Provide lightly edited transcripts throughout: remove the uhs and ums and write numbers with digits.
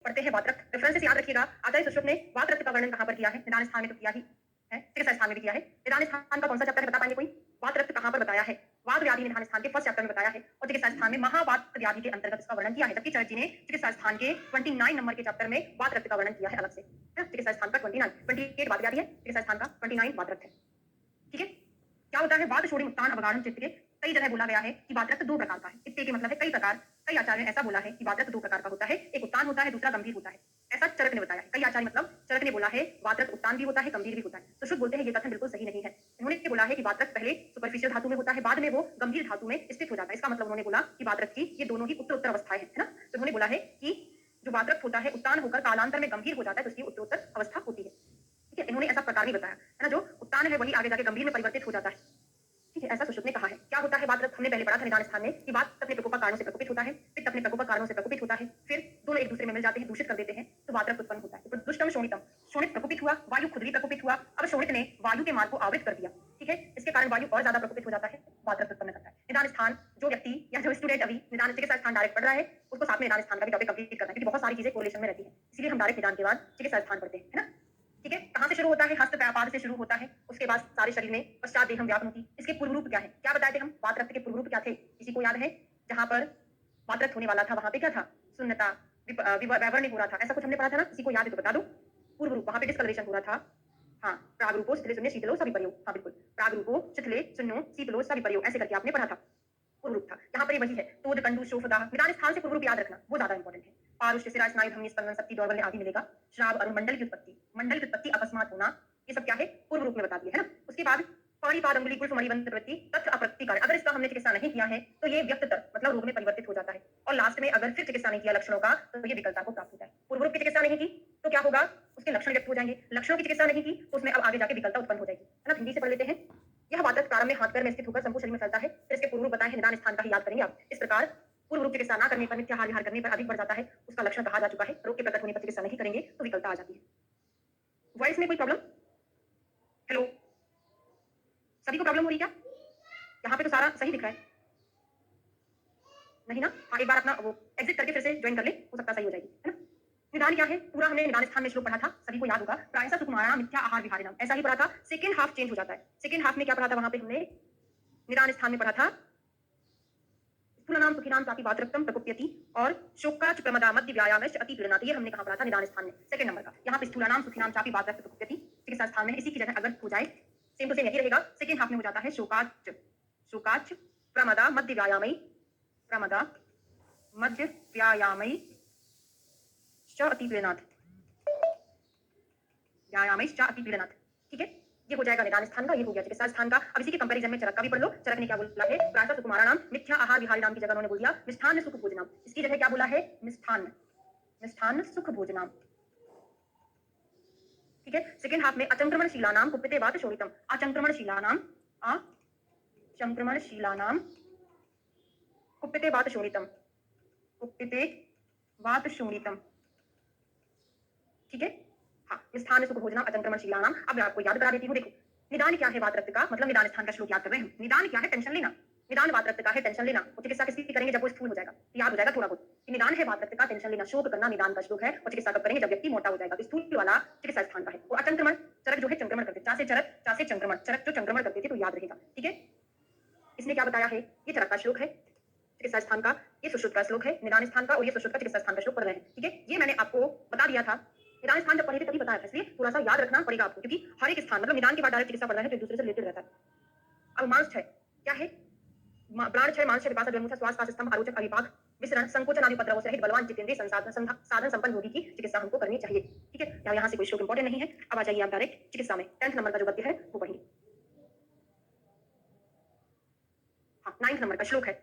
पढ़ते हैं वात रक्त, रेफरेंसेस याद रखिएगा। आचार्य सुश्रुत ने वात रक्त का वर्णन कहाँ पर किया है? निदान स्थान में तो किया ही है, चिकित्सा स्थान में भी किया है। निदान स्थान का कौन सा चैप्टर है बता पाएंगे कोई? वात रक्त कहाँ पर बताया है? वात व्याधि निदान स्थान के फर्स्ट चैप्टर में बताया है और चिकित्सा स्थान में महावात व्याधि के अंतर्गत इसका वर्णन किया है। जबकि चरक जी ने चिकित्सा स्थान के 29 नंबर के चैप्टर में वात रक्त का वर्णन किया है अलग से। चिकित्सा स्थान का 29, 28 वात व्याधि है, चिकित्सा स्थान का 29 वात रक्त है। ठीक है, क्या होता है? वात शोणी उत्तान अवगाढ़ चित्त के कई जगह बोला गया है कि वात रक्त दो प्रकार का है। इत्ते के मतलब है कई प्रकार। कई आचार्य ने ऐसा बोला है कि वात रक्त दो प्रकार का होता है, एक उत्तान होता है, दूसरा गंभीर होता है। ऐसा चरक ने बताया है। कई आचार्य मतलब चरक ने बोला है वात रक्त उत्तान भी होता है, गंभीर भी होता है। तो शुद्ध बोलते हैं ये कथन बिल्कुल सही नहीं है। उन्होंने बोला है कि वात रक्त पहले सुपरफिशियल धातु में होता है, बाद में वो गंभीर धातु में स्थित हो जाता है। इसका मतलब उन्होंने बोला कि वात रक्त की ये दोनों ही उत्तर अवस्थाएं है ना। तो उन्होंने बोला है कि जो वात रक्त होता है उत्तान होकर कालांतर में गंभीर हो जाता है, तो उसकी उत्तर अवस्था होती है। ठीक है, इन्होंने ऐसा प्रकार नहीं बताया है ना। जो उत्तान है वही आगे जाके गंभीर में परिवर्तित हो जाता है। ठीक है, ऐसा सुश्रुत ने कहा है। क्या होता है वात रक्त? हमने पहले पढ़ा था निदान स्थान में कि वात अपने प्रकोपक कारणों से प्रकोपित होता है, पित्त अपने प्रकोपक कारणों से प्रकोपित होता है, फिर दोनों एक दूसरे में मिल जाते हैं, दूषित कर देते हैं, तो वात रक्त उत्पन्न होता है। तो दुष्टम शोणितम, शोणित प्रकोपित हुआ, वायु खुद भी प्रकोपित हुआ। अब शोणित ने वायु के मार्ग को आवृत कर दिया। ठीक है, इसके कारण वायु और ज्यादा प्रकोपित हो जाता है, वात रक्त उत्पन्न करता है। निदान स्थान जो व्यक्ति या जो स्टूडेंट अभी निदान चिकित्सा स्थान डायरेक्ट पढ़ रहा है, उसको साथ में निदान स्थान का भी टॉपिक कंप्लीट करना है, क्योंकि बहुत सारी चीजें कोरिलेशन में रहती है। इसलिए हम डायरेक्ट निदान के बाद चिकित्सा स्थान पढ़ते हैं, है ना। ठीक है, कहां से शुरू होता है? हस्त पाद से शुरू होता है, उसके बाद सारे शरीर में, पश्चात देहम व्यापनोति। इसके पूर्व रूप क्या है? क्या बताए थे हम? वात रक्त के पूर्व रूप क्या थे? किसी को याद है? जहां पर वात रक्त होने वाला था वहां पे क्या था? शून्यता, वैवर्ण्य हो रहा था, ऐसा कुछ हमने पढ़ा था ना। किसी को याद है तो बता दो। पूर्व रूप वहां पे डिस्कलरेशन हो रहा था। हाँ, प्रागरूपो शिथिले शून्य शीतलो सविपर्यो। हाँ बिल्कुल, प्रागरूपो शिथिले शून्यो शीतलो सविपर्यो, ऐसे करके आपने पढ़ा था। पूर्व रूप था। यहाँ पर वही है, तोद कंडू शोफदाह। निदान स्थान से पूर्व रूप याद रखना, वो ज्यादा इंपॉर्टेंट है। पारुष्य सिरा स्नायु धमनी स्पंदन शक्ति दौर्बल्य आदि मिलेगा। श्राव अरुण मंडल की उत्पत्ति, मंडल की उत्पत्ति अकस्मात होना, ये सब क्या है? पूर्व रूप में बता दिया है ना। उसके बाद पाणी पाद अंगुली कुल्फ मणिबंध प्रवृत्ति तथ्य अप्रति कारण। अगर इसका हमने चिकित्सा नहीं किया है तो ये व्यक्त मतलब रोग में परिवर्तित हो जाता है। और लास्ट में अगर फिर चिकित्सा नहीं किया लक्षणों का तो ये विकलता को प्राप्त होता है। पूर्व रूप की चिकित्सा नहीं की तो क्या होगा? उसके लक्षण व्यक्त हो जाएंगे। लक्षणों की चिकित्सा नहीं की तो उसमें अब आगे जाके विकलता उत्पन्न हो जाएगी, है ना। हिंदी से पढ़ लेते हैं। यह वात रक्त प्रारंभ में हाथ पैर में स्थित होकर संपूर्ण शरीर में फैलता है। फिर इसके पूर्व रूप बताए हैं, निदान स्थान का ही याद करेंगे आप। इस प्रकार पूर्व रूप चिकित्सा ना करने पर, मिथ्याहार विहार करने पर अधिक बढ़ जाता है, उसका लक्षण कहा जा चुका है। रोग के प्रकट होने पर चिकित्सा नहीं करेंगे तो विकलता आ जाती है। वॉइस में कोई प्रॉब्लम? हेलो, सभी को प्रॉब्लम हो रही है क्या? यहाँ पे तो सारा सही दिख रहा है, नहीं ना? हाँ, एक बार अपना वो एग्जिट करके फिर से ज्वाइन कर ले, हो सकता सही हो जाएगी, है ना। निदान क्या है? पूरा हमने निदान स्थान में श्लोक पढ़ा था, सभी को याद होगा। प्रायः सुकुमारा मिथ्या आहार विहारिणम, ऐसा ही पढ़ा था। सेकंड हाफ चेंज हो जाता है। सेकंड हाफ में क्या पढ़ा था? वहां पे हमने निदान स्थान में पढ़ा था स्थूलानाम सुखीनाम चापि वात रक्तम प्रकोप्यति और शोकाच प्रमदा मध्य व्यायामश्च अति पीड़नात्। ये हमने कहां पढ़ा था? निदान स्थान में, सेकंड नंबर का। यहाँ पे स्थूलानाम सुखीनाम चापि वात रक्त प्रकोप्यति चिकित्सा स्थान में इसी की जगह अगर हो जाए सेम टू सेम यही रहेगा। सेकंड हाफ में हो जाता है शोकाच, शोकाच प्रमदा मध्य व्यायामई, प्रमदा मध्य व्यायामई च अति पीड़नात्, व्यायामई च अति पीड़नात्। ठीक है, ये हो जाएगा निदान स्थान का, ये हो गया चिकित्सा स्थान का। अब इसी के कंपैरिजन में चरक का भी पढ़ लो। चरक ने क्या बोला है? प्रायः सुकुमारा नाम मिथ्या आहार विहारी नाम की जगह उन्होंने बोल दिया मिष्ठान्न सुख भोजनम। इसकी जगह क्या बोला है? मिष्ठान्न, मिष्ठान्न सुख भोजनम। ठीक है, सेकंड हाफ में अचंक्रमणशीला नाम कुप्यते वात शोणितम, अचंक्रमणशीला नाम, अचंक्रमणशीला नाम कुप्यते वात शोणितम, कुप्यते वात शोणितम। ठीक है, हाँ, मिष्ठान्न सुख भोजनम अचंक्रमणशीला नाम। अब मैं आपको याद करा देती हूँ। देखो, निदान क्या है? वात रक्त का मतलब निदान स्थान का श्लोक याद कर रहे हैं। निदान क्या है? टेंशन लेना। निदान वात रक्त का है टेंशन लेना। और चिकित्सा किसकी करेंगे? जब वो स्थूल हो जाएगा, याद हो जाएगा थोड़ा बहुत कि निदान है वात रक्त का टेंशन लेना, शोक करना निदान का श्लोक है। और चिकित्सा कब करेंगे? जब व्यक्ति मोटा हो जाएगा। तो स्थूल वाला चिकित्सा स्थान का है। और अचंक्रमण, चरक जो है संक्रमण करते, चा से चरक, चा से संक्रमण, चरक जो संक्रमण करते थे, तो याद रहेगा। ठीक है, इसने क्या बताया है? ये चरक का श्लोक है चिकित्सा स्थान का, ये सुश्रुत का श्लोक है निदान स्थान का, और ये सुश्रुत का चिकित्सा स्थान का श्लोक पढ़ रहे हैं। ठीक है, ये मैंने आपको बता दिया था। निदान स्थान जब पढ़े थे तभी बताया था, इसलिए थोड़ा सा याद रखना पड़ेगा आपको, क्योंकि हर एक स्थान मतलब निदान के बाद डायरेक्ट चिकित्सा पढ़ रहे हैं तो एक दूसरे से रिलेटेड रहता है। अब मांस है, क्या है? प्राण छय, मांस विपाशा जन्मुथा श्वास का स्तंभ आरोचक अविपाक विसरण संकोचन आदि उपद्रवों सहित बलवान जितेंद्रिय साधन संपन्न रोगी की चिकित्सा हमको करनी चाहिए। ठीक है, यहाँ से कोई श्लोक इंपॉर्टेंट नहीं है। अब आ जाइए आप डायरेक्ट चिकित्सा में। 10th नंबर का जो गद्य है वो पढ़िए। हाँ, 9th नंबर का श्लोक है।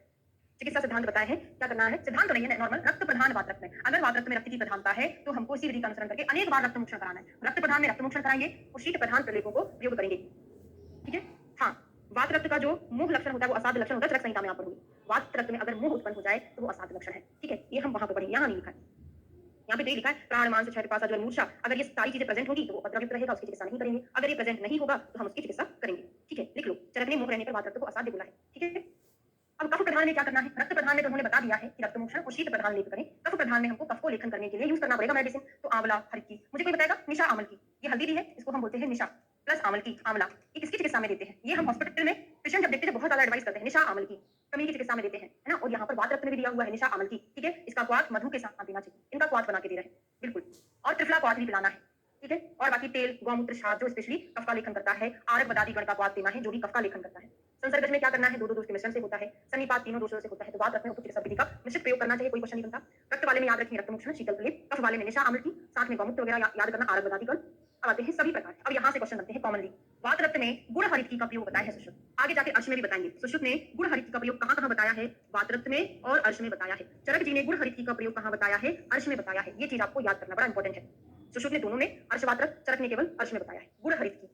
चिकित्सा सिद्धांत बताए हैं, क्या करना है? सिद्धांत नहीं है, नॉर्मल रक्त प्रधान वात रक्त में। अगर वात रक्त में रक्त की प्रधानता है तो हमको इसी विधि का अनुसरण करके अनेक बार रक्त मोक्षण कराना है। रक्त प्रधान में रक्त मोक्षण कराएंगे और शीत प्रधान प्रलेपों को प्रयोग करेंगे। ठीक है, हाँ, वात रक्त का जो मुंह लक्षण होता है वो असाध्य लक्षण होता है। चरक संहिता में आप पढ़ोगे, वात रक्त में अगर मुंह उत्पन्न हो जाए तो वो असाध्य लक्षण है। ठीक है, ये हम वहां पे पढ़ेंगे, यहाँ नहीं लिखा है। यहाँ पे तो लिखा है प्राण मांस छय पिपासा ज्वर मूर्छा। अगर ये सारी चीजें प्रेजेंट होगी तो वो उपद्रवित रहेगा, उसकी चिकित्सा नहीं करेंगे। अगर ये प्रेजेंट नहीं होगा तो हम उसकी चिकित्सा करेंगे। ठीक है, लिख लो, चरक ने मुंह रहने पर वात रक्त को असाध्य बोला है। ठीक है, अब कफ प्रधान में क्या करना है? रक्त प्रधान में तो उन्होंने बता दिया है कि रक्त मोक्षण और शीत प्रधान लेप करें। कफ प्रधान में हमको कफ को लेखन करने के लिए यूज करना पड़ेगा मेडिसिन। तो आंवला, हरकी, मुझे कोई बताएगा? निशा आमल की, ये हल्दी भी है, इसको हम बोलते हैं निशा प्लस आमल की, आंवला। ये किसकी चिकित्सा में देते हैं? ये हम हॉस्पिटल में पेशेंट जब देखते हैं बहुत ज्यादा एडवाइस करते हैं निशा आमल की, कमी की चिकित्सा में देते हैं, है ना। और यहाँ पर वात रक्त में भी दिया हुआ है निशा आमल की, ठीक है। इसका क्वाथ मधु के साथ देना चाहिए, इनका क्वाथ बना के दे रहे हैं, बिल्कुल। और त्रिफला क्वाथ भी पिलाना है, ठीक है। और बाकी तेल, गौमूत्र, छाछ जो स्पेशली कफ का लेखन करता है, आरक बदादी गण का क्वाथ देना है जो भी कफ का लेखन करता है। संसर्गज में क्या करना है? दो दोष के मिश्रण से होता है, सन्निपात तीनों दोषों से होता है। तो वात रक्त में उपयुक्त चिकित्सा विधि का निश्चित प्रयोग करना चाहिए, कोई क्वेश्चन नहीं बनता। रक्त वाले में याद रखिए रक्त मोक्षण, शीतल प्रलेप, कफ वाले में निशा आमल की, साथ में गौमूत्र वगैरह याद करना, आरक बदादी गण। अब आते हैं सभी प्रकार। अब यहाँ से क्वेश्चन बनते हैं कॉमनली। वात रक्त में गुड़ हरित का प्रयोग बताया है सुश्रुत, आगे जाके अर्श में भी बताएंगे। सुश्रुत ने गुड़ हरित का प्रयोग कहाँ कहाँ बताया है? वात रक्त में और अर्श में बताया है। चरक जी ने गुड़ हरित का प्रयोग कहाँ बताया है? अर्श में बताया है। ये चीज आपको याद करना बड़ा इंपॉर्टेंट है। सुश्रुत ने दोनों में अर्श वात रक्त, चरक ने केवल अर्श में बताया है गुड़ हरित की,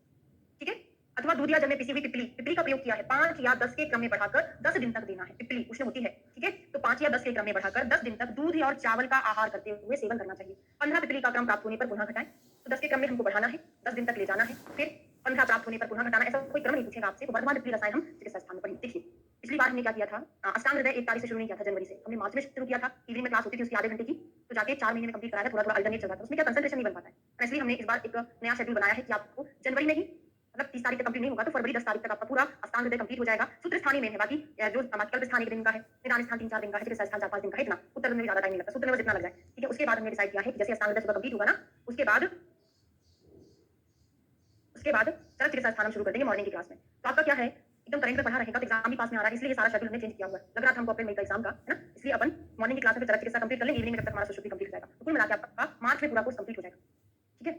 ठीक है। अथवा दूध या जल में पिसी हुई पिपली, पिपली का प्रयोग किया है। 5 या 10 के क्रम में बढ़ाकर 10 दिन तक देना है। पिपली उष्ण होती है, ठीक है। तो 5 या 10 के क्रम में बढ़ाकर 10 दिन तक दूध और चावल का आहार करते हुए सेवन करना चाहिए। 15 पिपली का क्रम प्राप्त होने पर पुनः घटाएं। तो 10 के क्रम में हमको बढ़ाना है, 10 दिन तक ले जाना है, फिर 15 प्राप्त होने पर पुनः घटाना। ऐसा कोई क्रम नहीं पूछेगा आपसे। तो वर्तमान पिपली रसायन हम चिकित्सा स्थान में पढ़ेंगे। देखिए पिछली बार हमने क्या किया था? अष्टांग हृदय 1 तारीख से शुरू नहीं किया था, जनवरी से हमने मार्च में शुरू किया था। इवनिंग में क्लास होती थी उसकी आधे घंटे की, तो जाके 4 महीने में कंप्लीट कराया था। थोड़ा थोड़ा अल्टरनेट चल रहा था, उसमें क्या कंसंट्रेशन नहीं बन पाता है। इसलिए हमने इस बार एक नया शेड्यूल बनाया है कि आपको जनवरी में ही, मतलब 30 तारीख तक कंप्लीट नहीं होगा तो फरवरी 10 तारीख तक आपका पूरा अष्टांग हृदय कंप्लीट हो जाएगा। सूत्र स्थानीय में है, बाकी जो कल्प स्थान 1 दिन का है, निदान स्थान 3-4 दिन का है, चिकित्सा स्थान 4-5 दिन का है। इतना उत्तर में ज्यादा टाइम नहीं लगता, सूत्र में जितना लग जाए, ठीक है। उसके बाद हमने डिसाइड किया है कि जैसे अष्टांग हृदय सुबह कंप्लीट होगा ना, उसके बाद चरक चिकित्सा स्थान हम शुरू कर देंगे मॉर्निंग की क्लास में। तो आपका क्या है, एकदम करंट में पढ़ा रहेगा तो एग्जाम भी पास में आ रहा है, इसलिए सारा शेड्यूल हमने चेंज किया हुआ है। लग रहा था हमको अप्रैल मई का एग्जाम का, है ना, इसलिए अपन मॉर्निंग की क्लास में चरक चिकित्सा कंप्लीट कर लेंगे, इवनिंग में तक हमारा सुश्रुति कंप्लीट हो जाएगा। तो कुल मिला के आपका मार्च में पूरा कोर्स कंप्लीट हो जाएगा, ठीक है।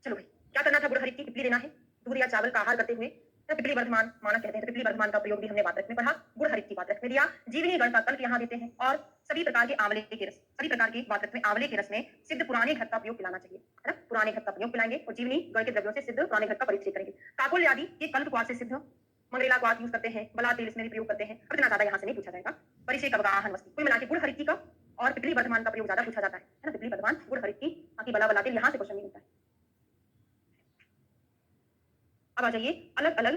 चलो भाई, क्या करना था? गुड़ हरित की पिपली देना है, दूध या चावल का आहार करते हुए। पिपली वर्धमान माना कहते हैं, तो पिपली वर्धमान का प्रयोग भी हमने वात रक्त में पढ़ा, गुड़ हरित की वात रक्त में दिया। जीवनी गण का कल्प यहाँ देते हैं, और सभी प्रकार के आंवले के रस, सभी प्रकार के वात रक्त में आंवले के रस में सिद्ध पुराने घट का प्रयोग पिलाना चाहिए, है ना। पुराने घट का प्रयोग पिलाएंगे और जीवनी गण के द्रव्यों से सिद्ध पुराने घट का परिचय करेंगे। काकुल आदि ये कल्प क्वाथ से सिद्ध, मंगरेला क्वाथ यूज करते हैं, बला तेल इसमें भी प्रयोग करते हैं। अब इतना ज्यादा यहाँ से नहीं पूछा जाएगा। परिचय अवगाहन वस्तु, कुल मिला के गुड़ हरित का और पिपली वर्धमान का प्रयोग ज्यादा पूछा जाता है ना। पिपली वर्धमान, गुड़ हरित की, बाकी बला बला तेल यहाँ से क्वेश्चन नहीं होता है। अब आ जाइए अलग अलग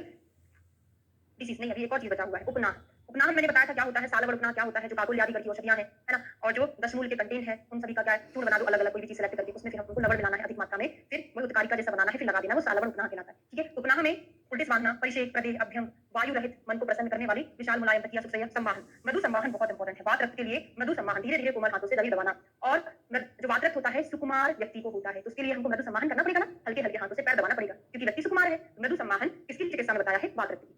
डिसीज नहीं, अभी एक और चीज बचा हुआ है, उपनाह। उपनाह मैंने बताया था क्या होता है, सालवर उपनाह क्या होता है, जो काकुल आदि की औषधियां हैं, है ना। और जो 10 मूल के कंटेंट है उन सभी का क्या है, चूर्ण बना दो अलग अलग, कोई भी चीज सेलेक्ट करके उसमें फिर हमको लवण मिलाना है अधिक मात्रा में, फिर वही उत्कारी का जैसा बनाना है, फिर लगा देना, वो सालवर उपनाह कहलाता है, ठीक है। उपनाह में उल्टिस बांधना, परिषेक, प्रदेह, अभ्यंग, वायु रहित, मन को प्रसन्न करने वाली विशाल मुलायम तकिया, सुखसय्या, संवाहन। मधु संवाहन बहुत इंपॉर्टेंट है वात रक्त के लिए। मधु संवाहन धीरे धीरे कोमल हाथों से दही दबाना। और जो वात रक्त होता है सुकुमार व्यक्ति को होता है, तो उसके लिए हमको मधु संवाहन करना पड़ेगा ना, हल्के हल्के हाथों से पैर दबाना पड़ेगा, क्योंकि व्यक्ति सुकुमार है। मधु संवाहन किसकी चिकित्सा में बताया है? वात रक्त की।